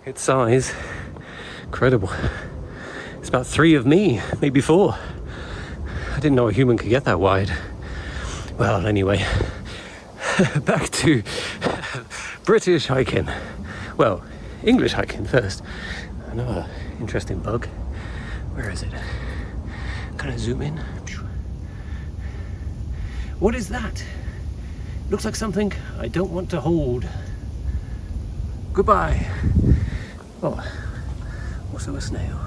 Its size, incredible. It's about 3 of me, maybe 4. I didn't know a human could get that wide. Well, anyway, back to British hiking. Well, English hiking first. Another interesting bug. Where is it? Can I zoom in? What is that? Looks like something I don't want to hold. Goodbye. Oh, also a snail.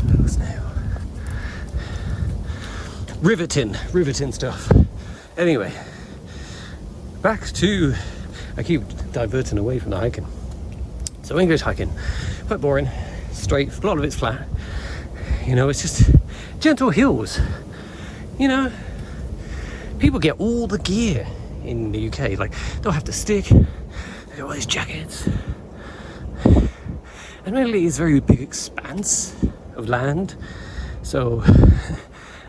Another snail. Riveting stuff. Anyway, back to, I keep diverting away from the hiking. So English hiking, quite boring, straight, a lot of it's flat. You know, it's just gentle hills. You know, people get all the gear in the UK. Like, they'll have the stick, they got all these jackets. Admittedly, it's a very big expanse of land. So,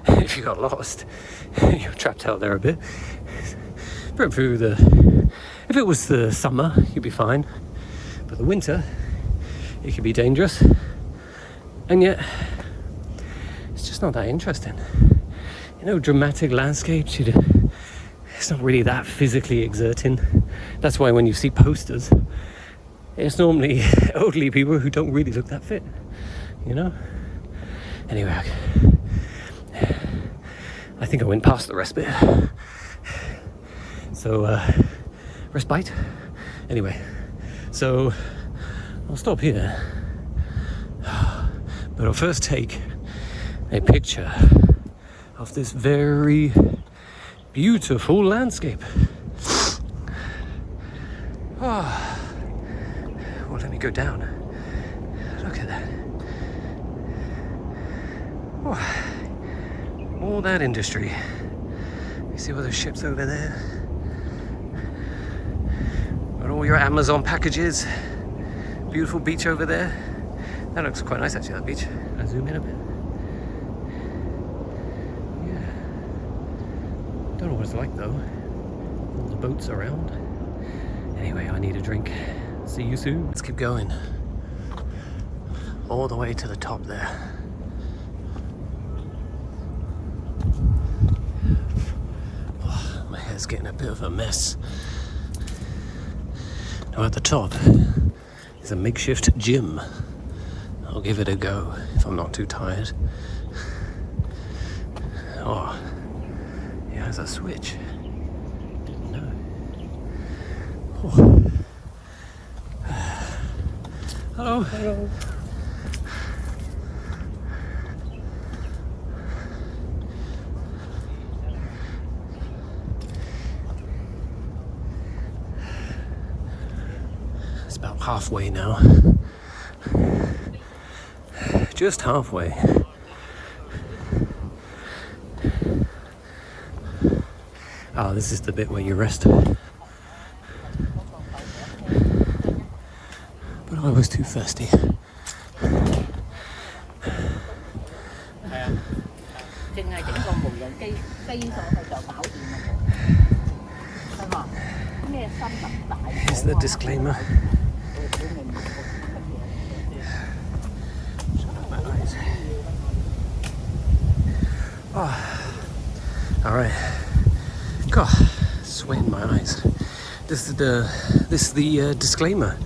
if you got lost, you're trapped out there a bit. If it was the summer, you'd be fine. But the winter, it can be dangerous. And yet, it's just not that interesting. You know, dramatic landscapes, it's not really that physically exerting. That's why when you see posters, it's normally elderly people who don't really look that fit, you know? Anyway, I think I went past the respite. So, respite? Anyway, so I'll stop here. But I'll first take a picture of this very beautiful landscape. Oh. Well, let me go down. Look at that. Oh. All that industry. You see all those ships over there? Got all your Amazon packages. Beautiful beach over there. That looks quite nice actually, that beach. I'll zoom in a bit. Yeah. Don't know what it's like though. All the boats around. Anyway, I need a drink. See you soon. Let's keep going. All the way to the top there. Oh, my hair's getting a bit of a mess. Now at the top is a makeshift gym. I'll give it a go if I'm not too tired. Oh, yeah, has a switch. Didn't know. Oh. Hello. Hello. It's about halfway now. Just halfway. Ah, this is the bit where you rest. But I was too thirsty. Here's the disclaimer. Oh. All right. God, sweat in my eyes. This is the disclaimer.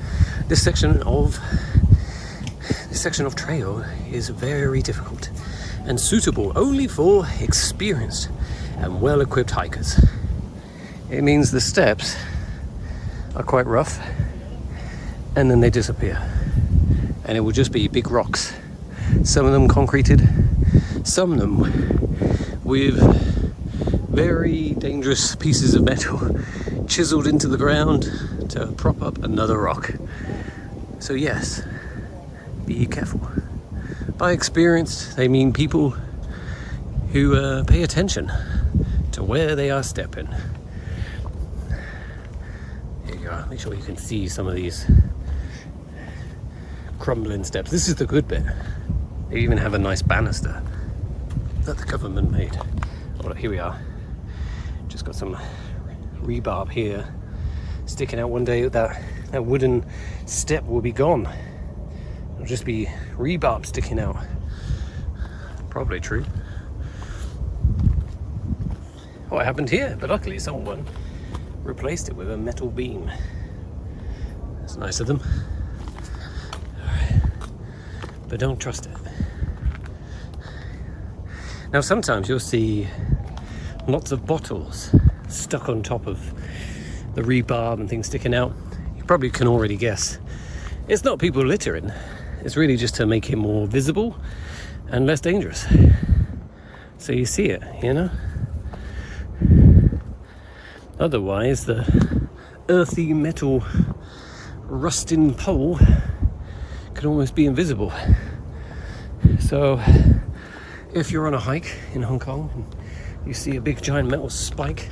This section of trail is very difficult and suitable only for experienced and well-equipped hikers. It means the steps are quite rough and then they disappear, and it will just be big rocks. Some of them concreted, some of them with very dangerous pieces of metal chiseled into the ground to prop up another rock. So yes, be careful. By experienced, they mean people who pay attention to where they are stepping. Here you go. Make sure you can see some of these crumbling steps. This is the good bit. They even have a nice banister that the government made. Oh, here we are. Just got some rebarb here sticking out. One day that wooden step will be gone. It'll just be rebarb sticking out. Probably true. What happened here? But luckily someone replaced it with a metal beam. That's nice of them. Alright. But don't trust it. Now sometimes you'll see lots of bottles stuck on top of the rebarb and things sticking out. You probably can already guess. It's not people littering. It's really just to make it more visible and less dangerous. So you see it, you know? Otherwise, the earthy metal rusting pole could almost be invisible. So if you're on a hike in Hong Kong and you see a big giant metal spike,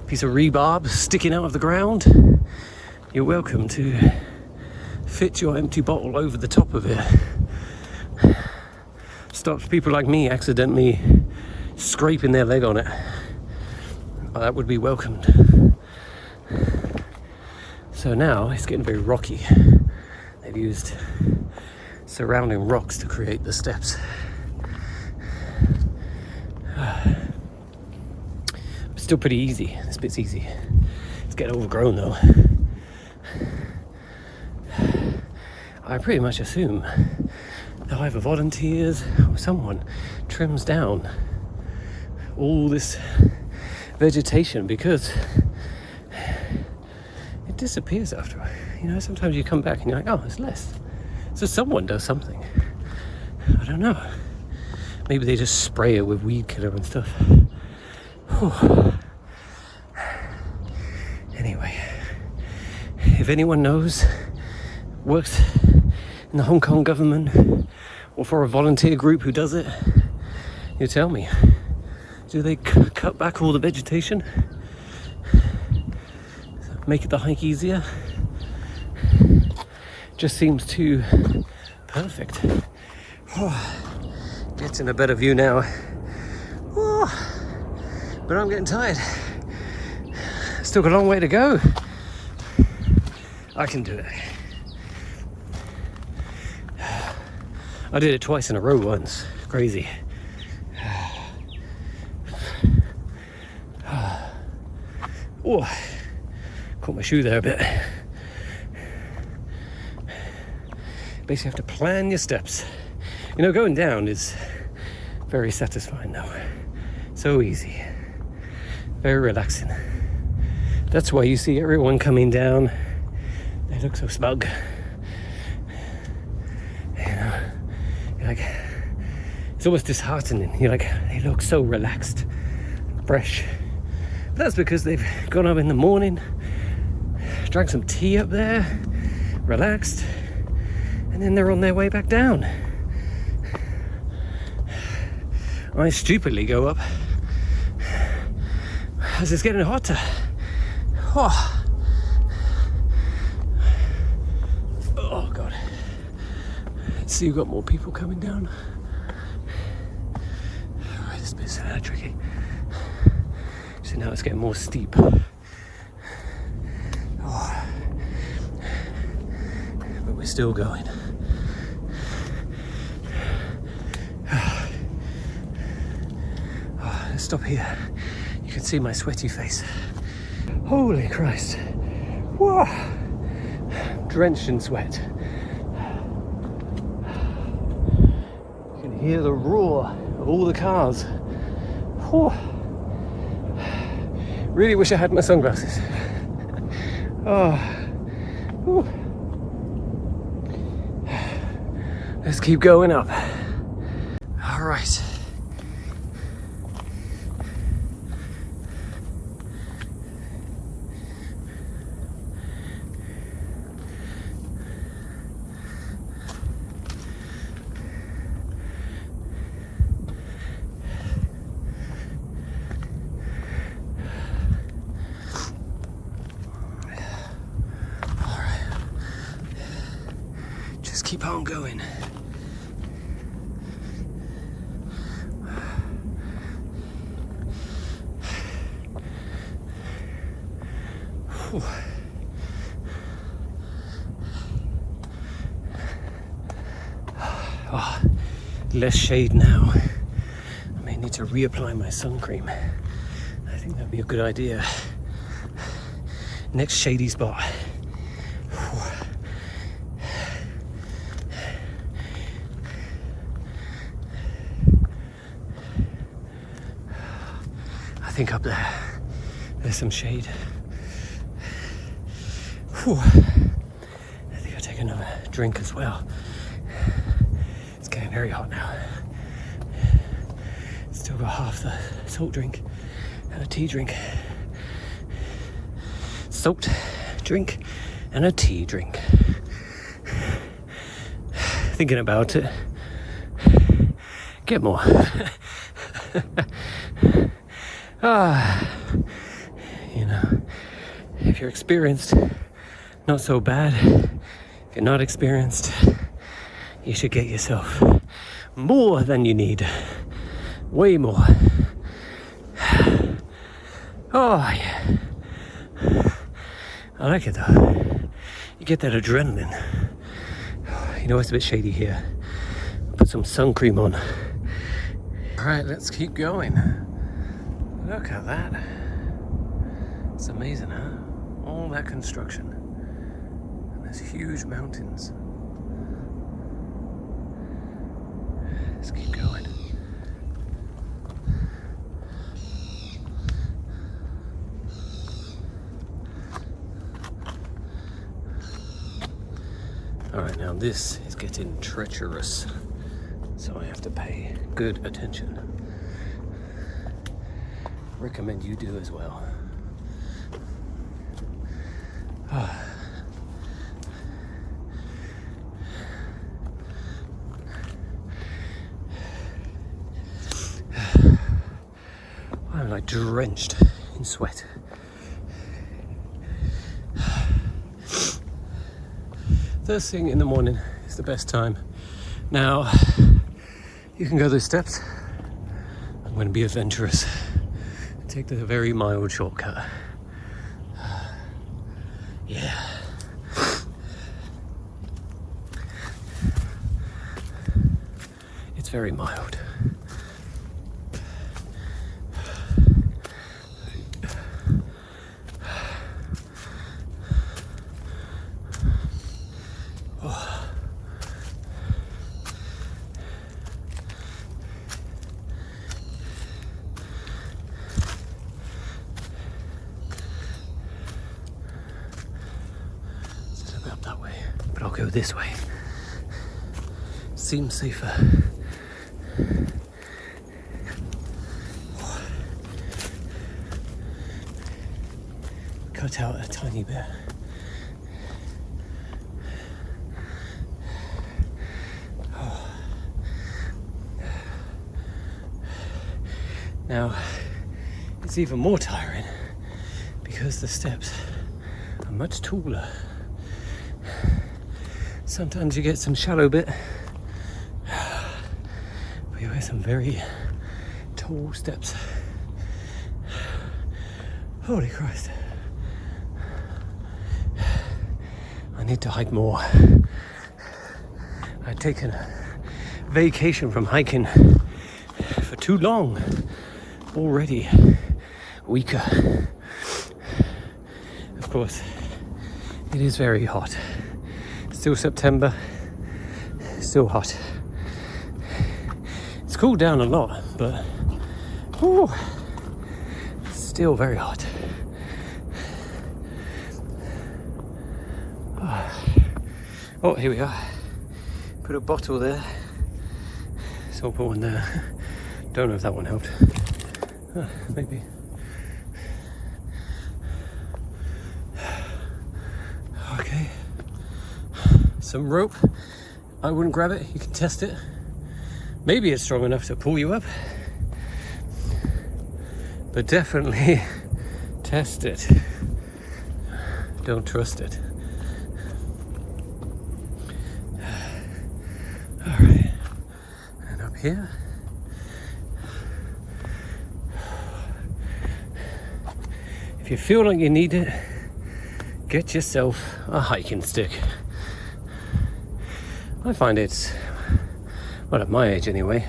piece of rebarb sticking out of the ground, you're welcome to fit your empty bottle over the top of it. Stops people like me accidentally scraping their leg on it. Well, that would be welcomed. So now it's getting very rocky. They've used surrounding rocks to create the steps. Still pretty easy. This bit's easy. It's getting overgrown though. I pretty much assume that either volunteers or someone trims down all this vegetation because it disappears after a while. You know, sometimes you come back and you're like, oh, there's less. So someone does something. I don't know. Maybe they just spray it with weed killer and stuff. Whew. Anyway, if anyone knows, works in the Hong Kong government or for a volunteer group who does it, you tell me. Do they cut back all the vegetation? Make the hike easier? Just seems too perfect. Oh, getting a better view now. Oh, but I'm getting tired. Still got a long way to go. I can do it. I did it twice in a row once. Crazy. Oh, caught my shoe there a bit. Basically have to plan your steps. You know, going down is very satisfying though. So easy. Very relaxing. That's why you see everyone coming down. They look so smug. You know, you're like, it's almost disheartening. You're like, they look so relaxed, fresh. But that's because they've gone up in the morning, drank some tea up there, relaxed, and then they're on their way back down. I stupidly go up as it's getting hotter. Oh, oh God. So you've got more people coming down. Alright, this bit's tricky. So now it's getting more steep. Oh. But we're still going. Oh, let's stop here. You can see my sweaty face. Holy Christ. Whoa. Drenched in sweat. You can hear the roar of all the cars. Whew. Really wish I had my sunglasses. Oh. Whew. Let's keep going up. All right. Just keep on going. Whew. Oh, less shade now. I may need to reapply my sun cream. I think that'd be a good idea. Next shady spot. I think up there, there's some shade. Whew. I think I'll take another drink as well. It's getting very hot now. Still got half the salt drink and a tea drink. Salt drink and a tea drink. Thinking about it. Get more. You know, if you're experienced, not so bad. If you're not experienced, you should get yourself more than you need. Way more. Oh, yeah. I like it though. You get that adrenaline. You know, it's a bit shady here. Put some sun cream on. All right, let's keep going. Look at that. It's amazing, huh? All that construction. And there's huge mountains. Let's keep going. Alright, now this is getting treacherous, so I have to pay good attention. Recommend you do as well. I'm like drenched in sweat. First thing in the morning is the best time. Now, you can go those steps. I'm going to be adventurous. Take the very mild shortcut. Yeah. It's very mild. go this way. Seems safer. Cut out a tiny bit. Now, it's even more tiring because the steps are much taller. Sometimes you get some shallow bit, but you have some very tall steps. Holy Christ. I need to hike more. I've taken a vacation from hiking for too long. Already weaker. Of course, it is very hot. Still September, still hot. It's cooled down a lot, but whew, still very hot. Oh, here we are. Put a bottle there. So I'll put one there. Don't know if that one helped. Maybe. Okay. Some rope. I wouldn't grab it. You can test it. Maybe it's strong enough to pull you up. But definitely test it. Don't trust it. Alright. And up here. If you feel like you need it, get yourself a hiking stick. I find it's, well, at my age anyway,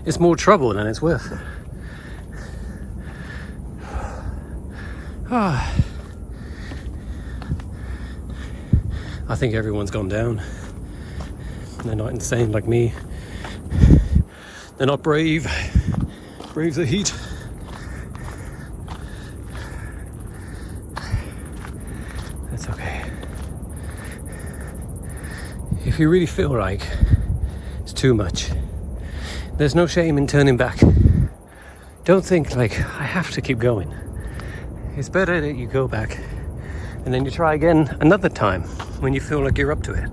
it's more trouble than it's worth. I think everyone's gone down. They're not insane like me. They're not brave. Brave the heat. That's okay. If you really feel like it's too much, there's no shame in turning back. Don't think like, I have to keep going. It's better that you go back and then you try again another time when you feel like you're up to it.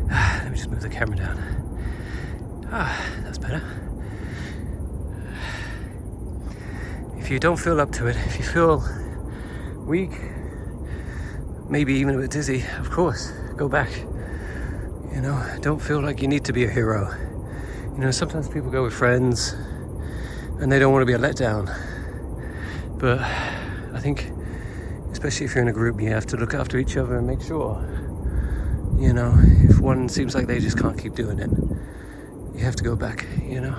Let me just move the camera down. That's better. If you don't feel up to it, if you feel weak, maybe even a bit dizzy, of course, go back. You know, don't feel like you need to be a hero. You know, sometimes people go with friends and they don't want to be a letdown. But I think, especially if you're in a group, you have to look after each other and make sure, you know, if one seems like they just can't keep doing it, you have to go back, you know.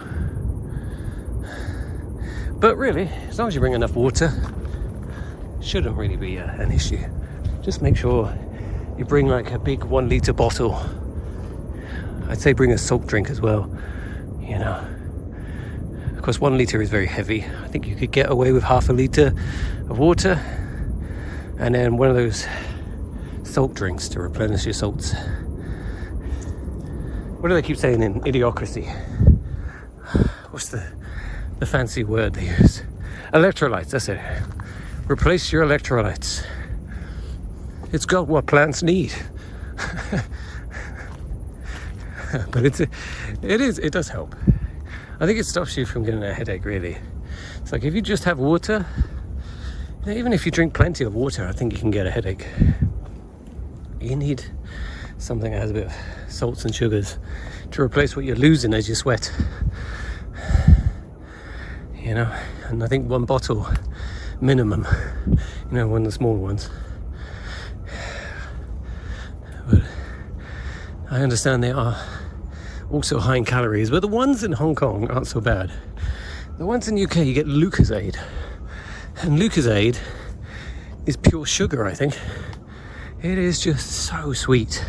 But really, as long as you bring enough water, shouldn't really be an issue. Just make sure you bring like a big 1 litre bottle. I'd say bring a salt drink as well, you know. Of course, 1 litre is very heavy. I think you could get away with half a litre of water and then one of those salt drinks to replenish your salts. What do they keep saying in Idiocracy? What's the fancy word they use? Electrolytes, that's it. Replace your electrolytes. It's got what plants need. But it does help. I think it stops you from getting a headache, really. It's like if you just have water, even if you drink plenty of water, I think you can get a headache. You need something that has a bit of salts and sugars to replace what you're losing as you sweat. You know, and I think 1 bottle minimum, you know, one of the small ones. But I understand they are also high in calories, but the ones in Hong Kong aren't so bad. The ones in UK, you get Lucozade, and Lucozade is pure sugar, I think. It is just so sweet.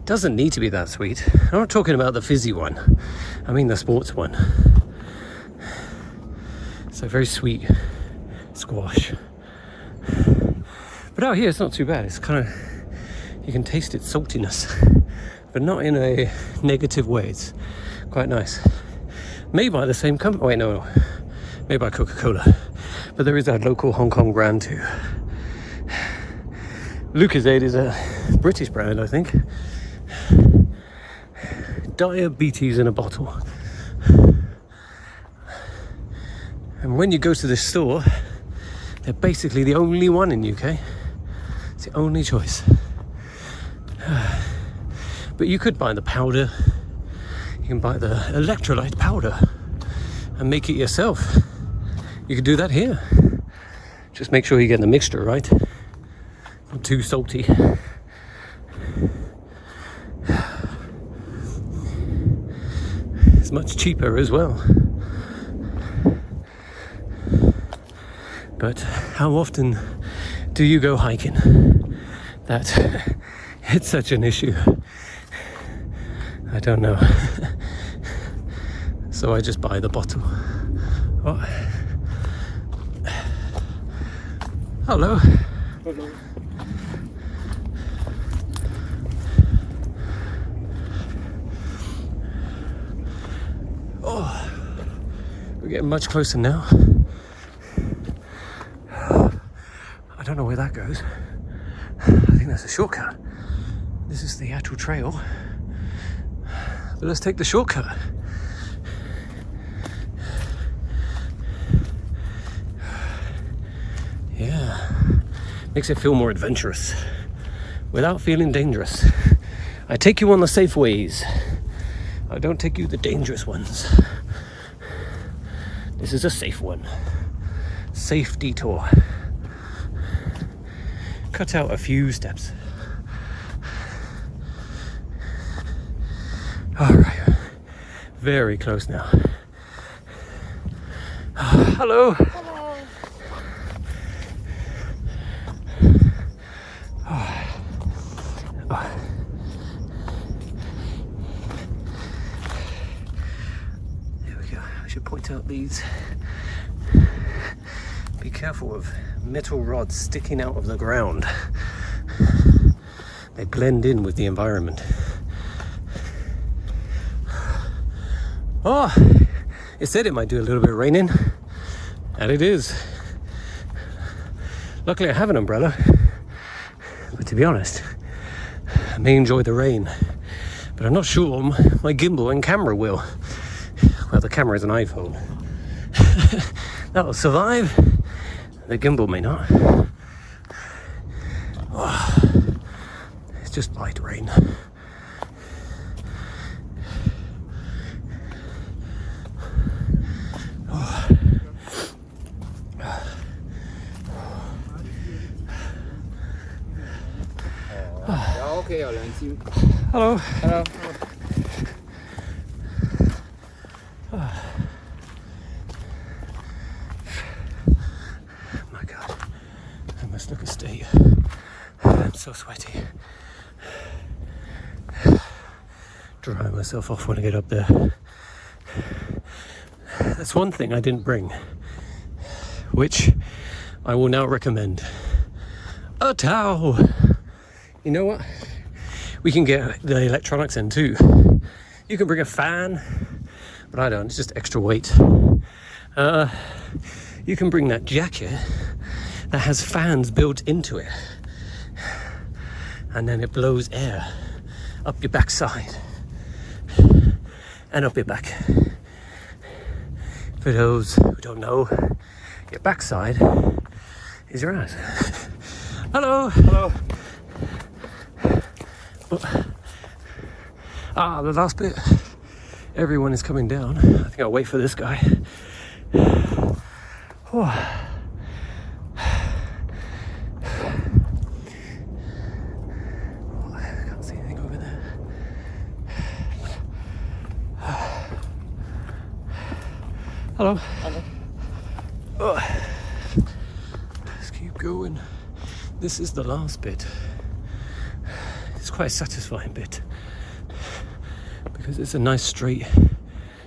Doesn't need to be that sweet. I'm not talking about the fizzy one, I mean the sports one. It's a very sweet squash. But out here it's not too bad. It's kind of, You can taste its saltiness, but not in a negative way. It's quite nice. Made by the same company. Wait, no. Made by Coca-Cola. But there is a local Hong Kong brand too. Lucozade is a British brand, I think. Diabetes in a bottle. And when you go to this store, they're basically the only one in UK. It's the only choice. But you could buy the powder. You can buy the electrolyte powder and make it yourself. You could do that here. Just make sure you get the mixture right. Not too salty. It's much cheaper as well. But how often do you go hiking that it's such an issue? I don't know. So I just buy the bottle. Oh. Hello. Hello. Oh, we're getting much closer now. I don't know where that goes. I think that's a shortcut. This is the actual trail. But let's take the shortcut. Yeah, makes it feel more adventurous without feeling dangerous. I take you on the safe ways. I don't take you the dangerous ones. This is a safe one. Safe detour. Cut out a few steps. Alright, very close now. Hello. Hello. There we go. I should point out these. Be careful of metal rods sticking out of the ground. They blend in with the environment. Oh, it said it might do a little bit of raining, and it is. Luckily I have an umbrella, but to be honest, I may enjoy the rain, but I'm not sure my gimbal and camera will. Well, the camera is an iPhone. That'll survive. The gimbal may not. Oh, it's just light rain. Hello. Hello. My God, I must look a state. I'm so sweaty. Dry myself off when I get up there. That's one thing I didn't bring, which I will now recommend. A towel. You know what? We can get the electronics in too. You can bring a fan, but I don't, it's just extra weight. You can bring that jacket that has fans built into it, and then it blows air up your backside and up your back. For those who don't know, your backside is your ass. Hello. Hello. The last bit. Everyone is coming down. I think I'll wait for this guy. Oh. I can't see anything over there. Hello. Hello. Oh. Let's keep going. This is the last bit. It's quite a satisfying bit because it's a nice straight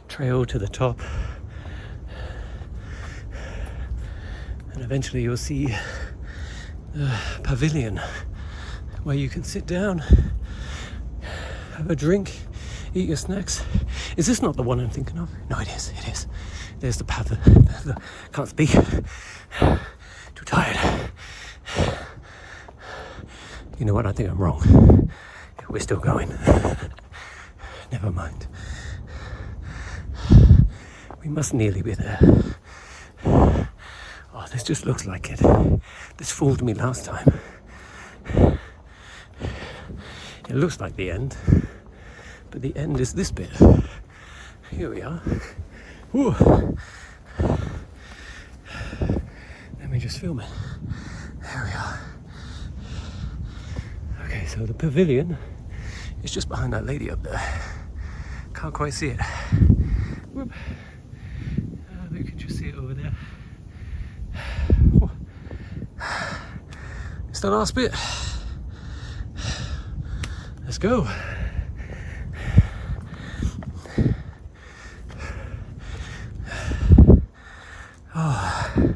trail to the top, and eventually you'll see the pavilion where you can sit down, have a drink, eat your snacks. Is this not the one I'm thinking of? No, it is. It is. There's the path. Can't speak. Too tired. You know what? I think I'm wrong. We're still going. Never mind. We must nearly be there. Oh, this just looks like it. This fooled me last time. It looks like the end, but the end is this bit. Here we are. Whew. Let me just film it. There we are. Okay, so the pavilion is just behind that lady up there. Can't quite see it. Whoop. You can just see it over there. It's the last bit. Let's go. Oh.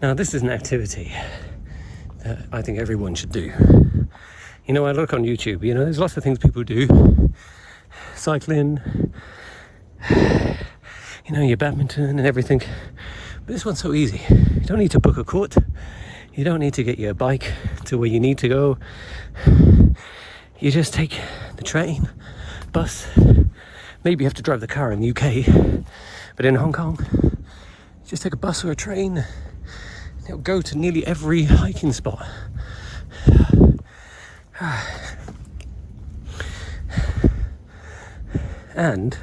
Now this is an activity that I think everyone should do. You know, I look on YouTube, you know, there's lots of things people do. Cycling, you know, your badminton and everything. But this one's so easy. You don't need to book a court. You don't need to get your bike to where you need to go. You just take the train, bus. Maybe you have to drive the car in the UK, but in Hong Kong, just take a bus or a train. It'll go to nearly every hiking spot. And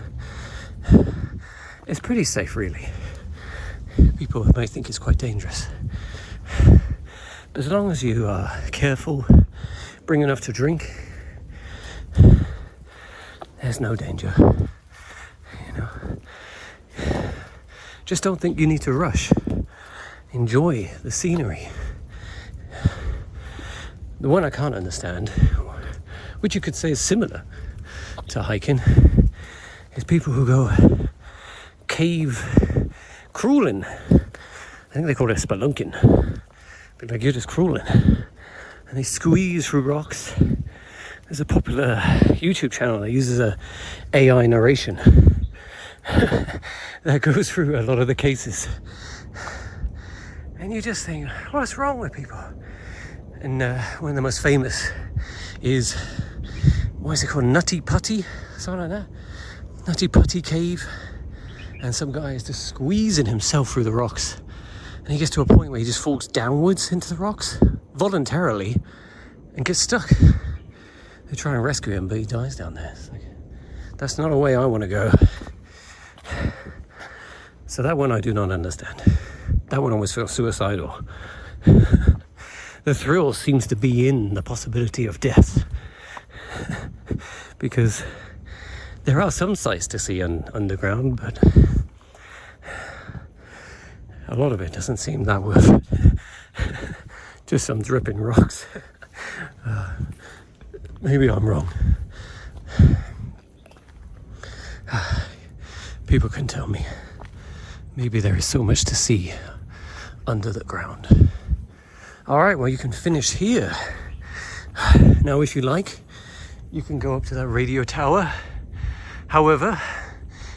it's pretty safe, really. People might think it's quite dangerous. But as long as you are careful, bring enough to drink, there's no danger. You know, just don't think you need to rush. Enjoy the scenery. The one I can't understand, which you could say is similar to hiking, is people who go cave crawling. I think they call it spelunking. But like, you're just crawling. And they squeeze through rocks. There's a popular YouTube channel that uses a AI narration that goes through a lot of the cases. And you just think, what's wrong with people? And one of the most famous is, what is it called? Nutty Putty? Something like that. Nutty Putty Cave. And some guy is just squeezing himself through the rocks. And he gets to a point where he just falls downwards into the rocks voluntarily and gets stuck. They try and rescue him, but he dies down there. It's like, that's not a way I want to go. So that one I do not understand. That one almost feels suicidal. The thrill seems to be in the possibility of death. Because there are some sights to see underground, but a lot of it doesn't seem that worth it. Just some dripping rocks. Maybe I'm wrong. People can tell me. Maybe there is so much to see under the ground. All right, well, you can finish here. Now, if you like, you can go up to that radio tower. However,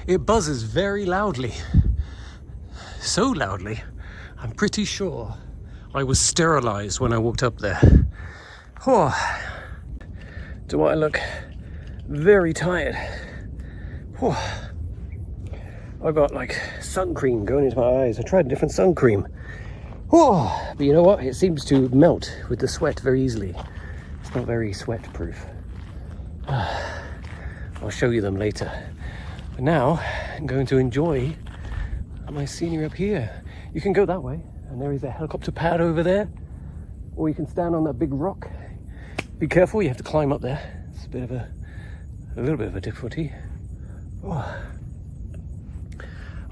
it buzzes very loudly. So loudly, I'm pretty sure I was sterilized when I walked up there. Oh, do I look very tired? Oh, I got like sun cream going into my eyes. I tried different sun cream. Oh, but you know what? It seems to melt with the sweat very easily. It's not very sweat proof. I'll show you them later. But now I'm going to enjoy my scenery up here. You can go that way, and there is a helicopter pad over there, or you can stand on that big rock. Be careful, you have to climb up there. It's a little bit of a difficulty.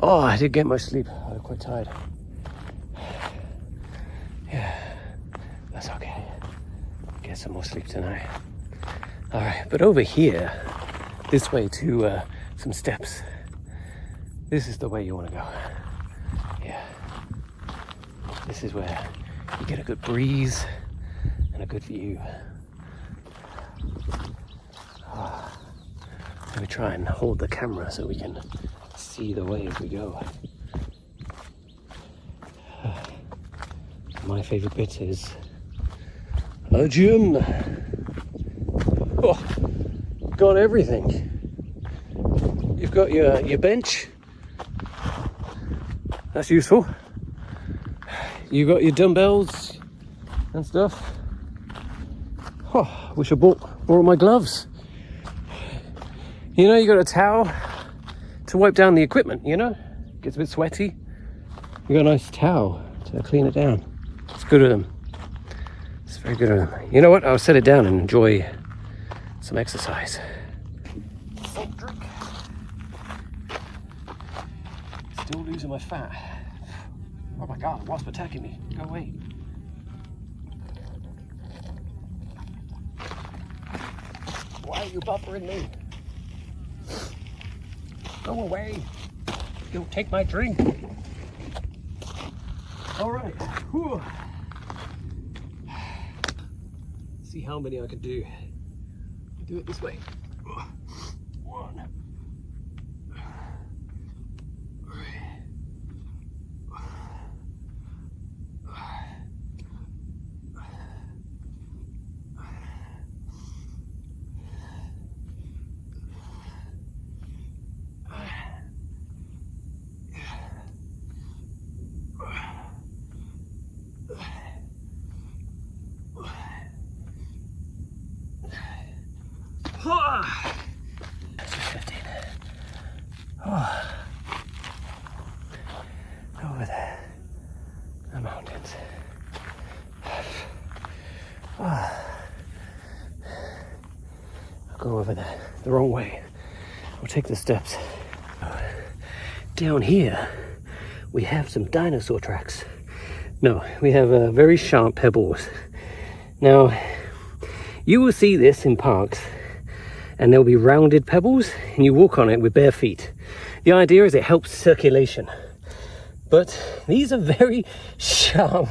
Oh, I didn't get much sleep. I was quite tired. Yeah, that's okay. Get some more sleep tonight. All right, but over here, this way to some steps. This is the way you want to go. Yeah. This is where you get a good breeze and a good view. Let me try and hold the camera so we can see the way as we go. My favourite bit is a gym. Oh, got everything. You've got your bench. That's useful. You got your dumbbells and stuff. Oh, wish I bought more of my gloves. You know, you got a towel to wipe down the equipment, you know? Gets a bit sweaty. You got a nice towel to clean it down. It's good of them. It's very good of them. You know what? I'll set it down and enjoy some exercise. Salt drink. Still losing my fat. Oh my god, wasp attacking me. Go away. Why are you buffering me? Go away. You'll take my drink. All right. Whew. See how many I can do. I'll do it this way. 1. That's just 15. Oh. Over there, the mountains. Oh. I'll go over there, the wrong way. I'll take the steps. Down here, we have some dinosaur tracks. No, we have very sharp pebbles. Now, you will see this in parks, and there'll be rounded pebbles, and you walk on it with bare feet. The idea is it helps circulation. But these are very sharp,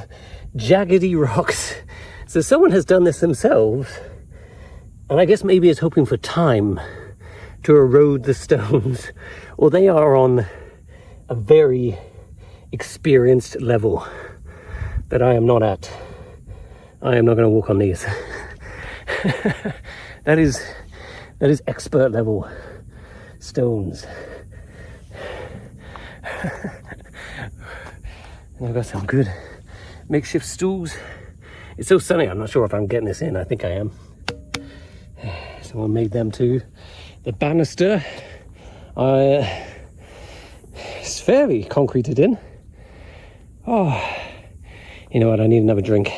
jaggedy rocks. So someone has done this themselves, and I guess maybe is hoping for time to erode the stones, or they are on a very experienced level that I am not at. I am not going to walk on these. That is expert level stones. And I've got some good makeshift stools. It's so sunny, I'm not sure if I'm getting this in. I think I am. Someone made them too. The banister it's fairly concreted in. Oh, you know what? I need another drink.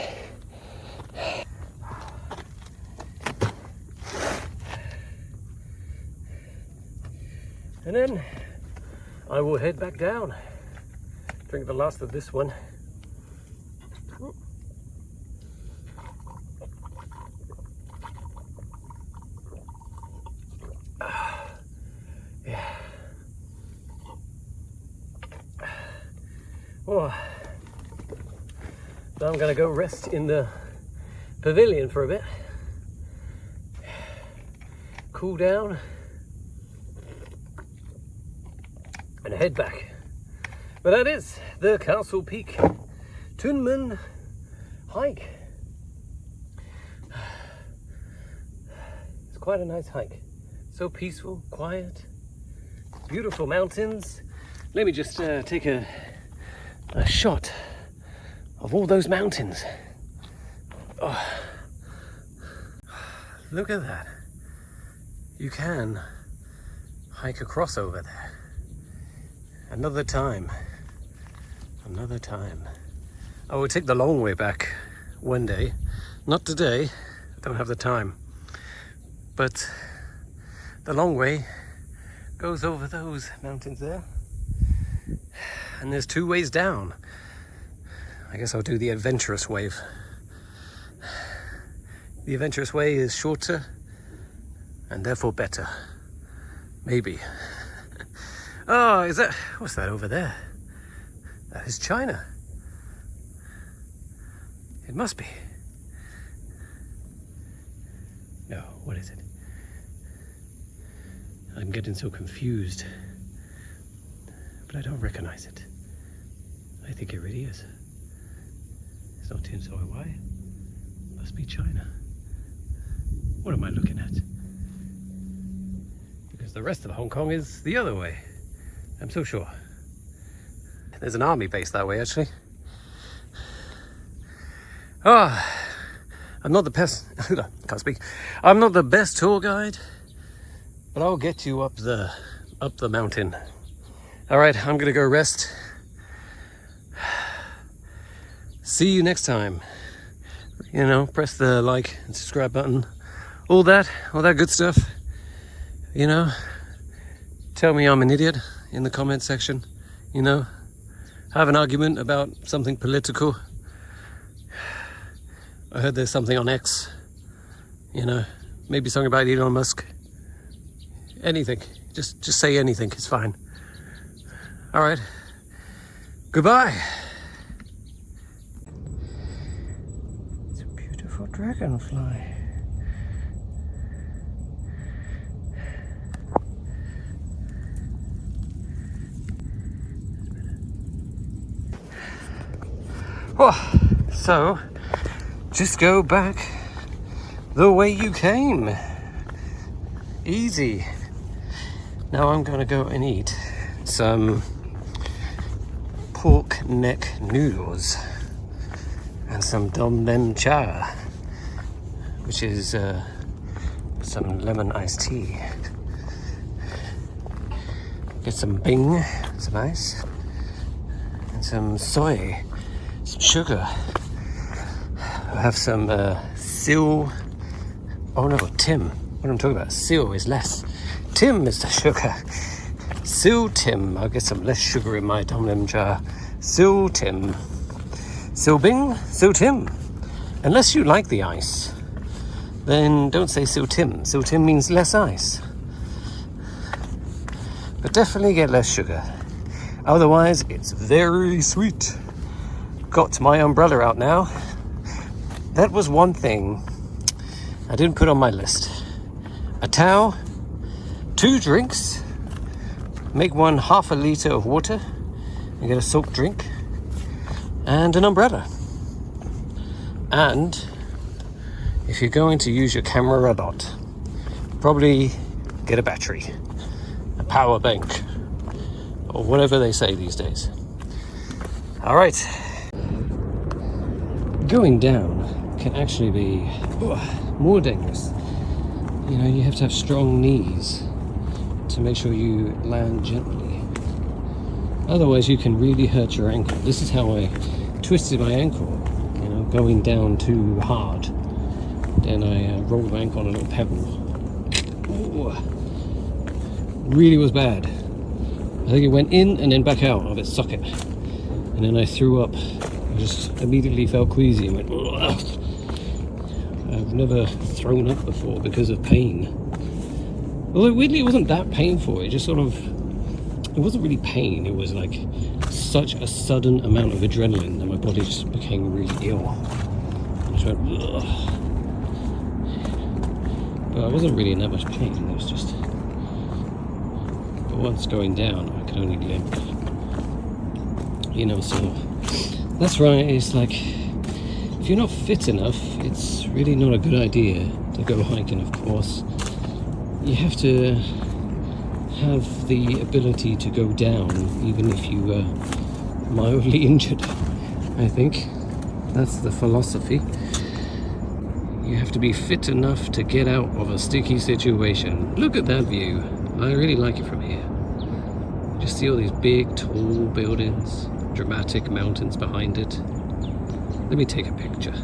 And then I will head back down. Drink the last of this one. Yeah. Oh. Now I'm gonna go rest in the pavilion for a bit. Cool down. And head back. But that is the Castle Peak Tuen Mun hike. It's quite a nice hike. So peaceful, quiet, beautiful mountains. Let me just take a shot of all those mountains. Oh. Look at that. You can hike across over there. Another time. I will take the long way back one day. Not today, I don't have the time. But the long way goes over those mountains there. And there's 2 ways down. I guess I'll do the adventurous wave. The adventurous way is shorter and therefore better. Maybe. Oh, what's that over there? That is China. It must be. No, what is it? I'm getting so confused. But I don't recognize it. I think it really is. It's not tinfoil. Why? Must be China. What am I looking at? Because the rest of Hong Kong is the other way. I'm so sure. There's an army base that way, actually. I'm not the best. Can't speak. I'm not the best tour guide, but I'll get you up the mountain. All right, I'm gonna go rest. See you next time. You know, press the like and subscribe button. All that good stuff. You know, tell me I'm an idiot in the comment section. You know, have an argument about something political. I heard there's something on X. You know, maybe something about Elon Musk. Anything. Just say anything. It's fine. All right. Goodbye. It's a beautiful dragonfly. Oh, so just go back the way you came. Easy. Now I'm gonna go and eat some pork neck noodles and some dom nem cha, which is some lemon iced tea. Get some bing, some ice, and some soy, some sugar. I'll have some seal. Oh no, Tim. What I'm talking about? Seal is less. Tim is the sugar. Seal Tim. I'll get some less sugar in my dom nem cha. Seal Tim. Seal Bing. Seal Tim. Unless you like the ice, then don't say Seal Tim. Seal Tim means less ice. But definitely get less sugar. Otherwise, it's very sweet. Got my umbrella out now. That was one thing I didn't put on my list. A towel, 2 drinks, make one half a litre of water and get a soaked drink, and an umbrella. And if you're going to use your camera a lot, probably get a battery, a power bank, or whatever they say these days. All right. Going down can actually be more dangerous. You know, you have to have strong knees to make sure you land gently. Otherwise, you can really hurt your ankle. This is how I twisted my ankle, you know, going down too hard. Then I rolled my ankle on a little pebble. Ooh. Really was bad. I think it went in and then back out of its socket. And then I threw up. I just immediately felt queasy and went, ugh. I've never thrown up before because of pain. Although weirdly it wasn't that painful, it just sort of, it wasn't really pain, it was like such a sudden amount of adrenaline that my body just became really ill. I just went, ugh. But I wasn't really in that much pain, it was just, but once going down I could only limp. You know, so that's right, it's like, if you're not fit enough, it's really not a good idea to go hiking, of course. You have to have the ability to go down, even if you are mildly injured, I think. That's the philosophy. You have to be fit enough to get out of a sticky situation. Look at that view. I really like it from here. Just see all these big, tall buildings, dramatic mountains behind it. Let me take a picture.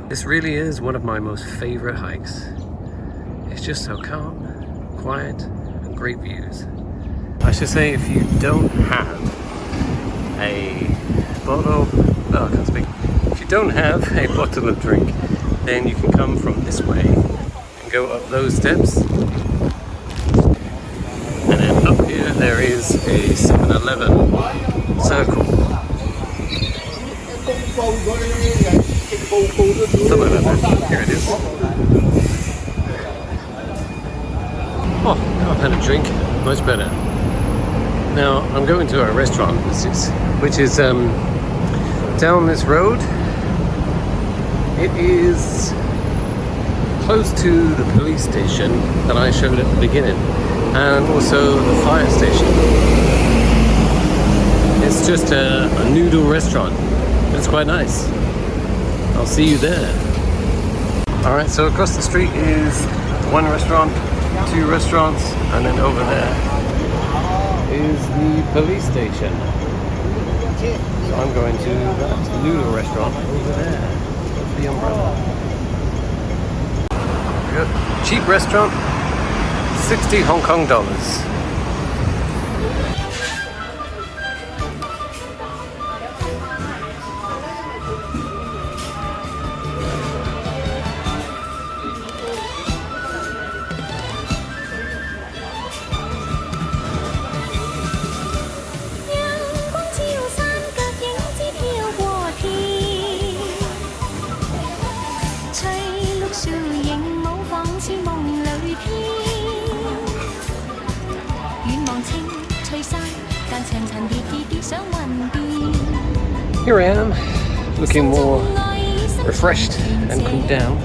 This really is one of my most favorite hikes. It's just so calm, quiet, and great views. I should say, if you don't have a bottle, I can't speak. If you don't have a bottle of drink, then you can come from this way and go up those steps. And then up here there is a 7-Eleven circle. Something like that. Here it is. Oh, now I've had a drink. Much better. Now I'm going to a restaurant, which is down this road. It is close to the police station that I showed at the beginning, and also the fire station. It's just a noodle restaurant. It's quite nice. I'll see you there. Alright, so across the street is one restaurant, two restaurants, and then over there is the police station. So I'm going to that noodle restaurant over there. That's the umbrella. Good. Cheap restaurant, 60 Hong Kong dollars. Here I am, looking more refreshed and cooled down,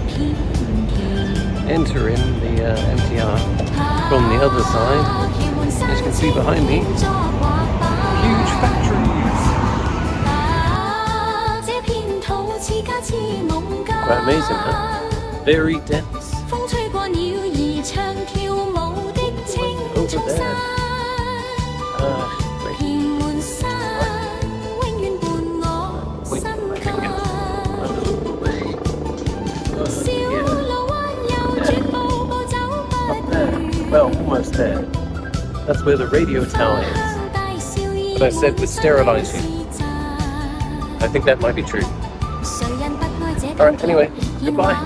entering the MTR from the other side. As you can see behind me, huge factories. Quite amazing, huh? Very dense. Over there. Well, almost there. That's where the radio tower is. But I said would sterilise you. I think that might be true. Alright, anyway, goodbye.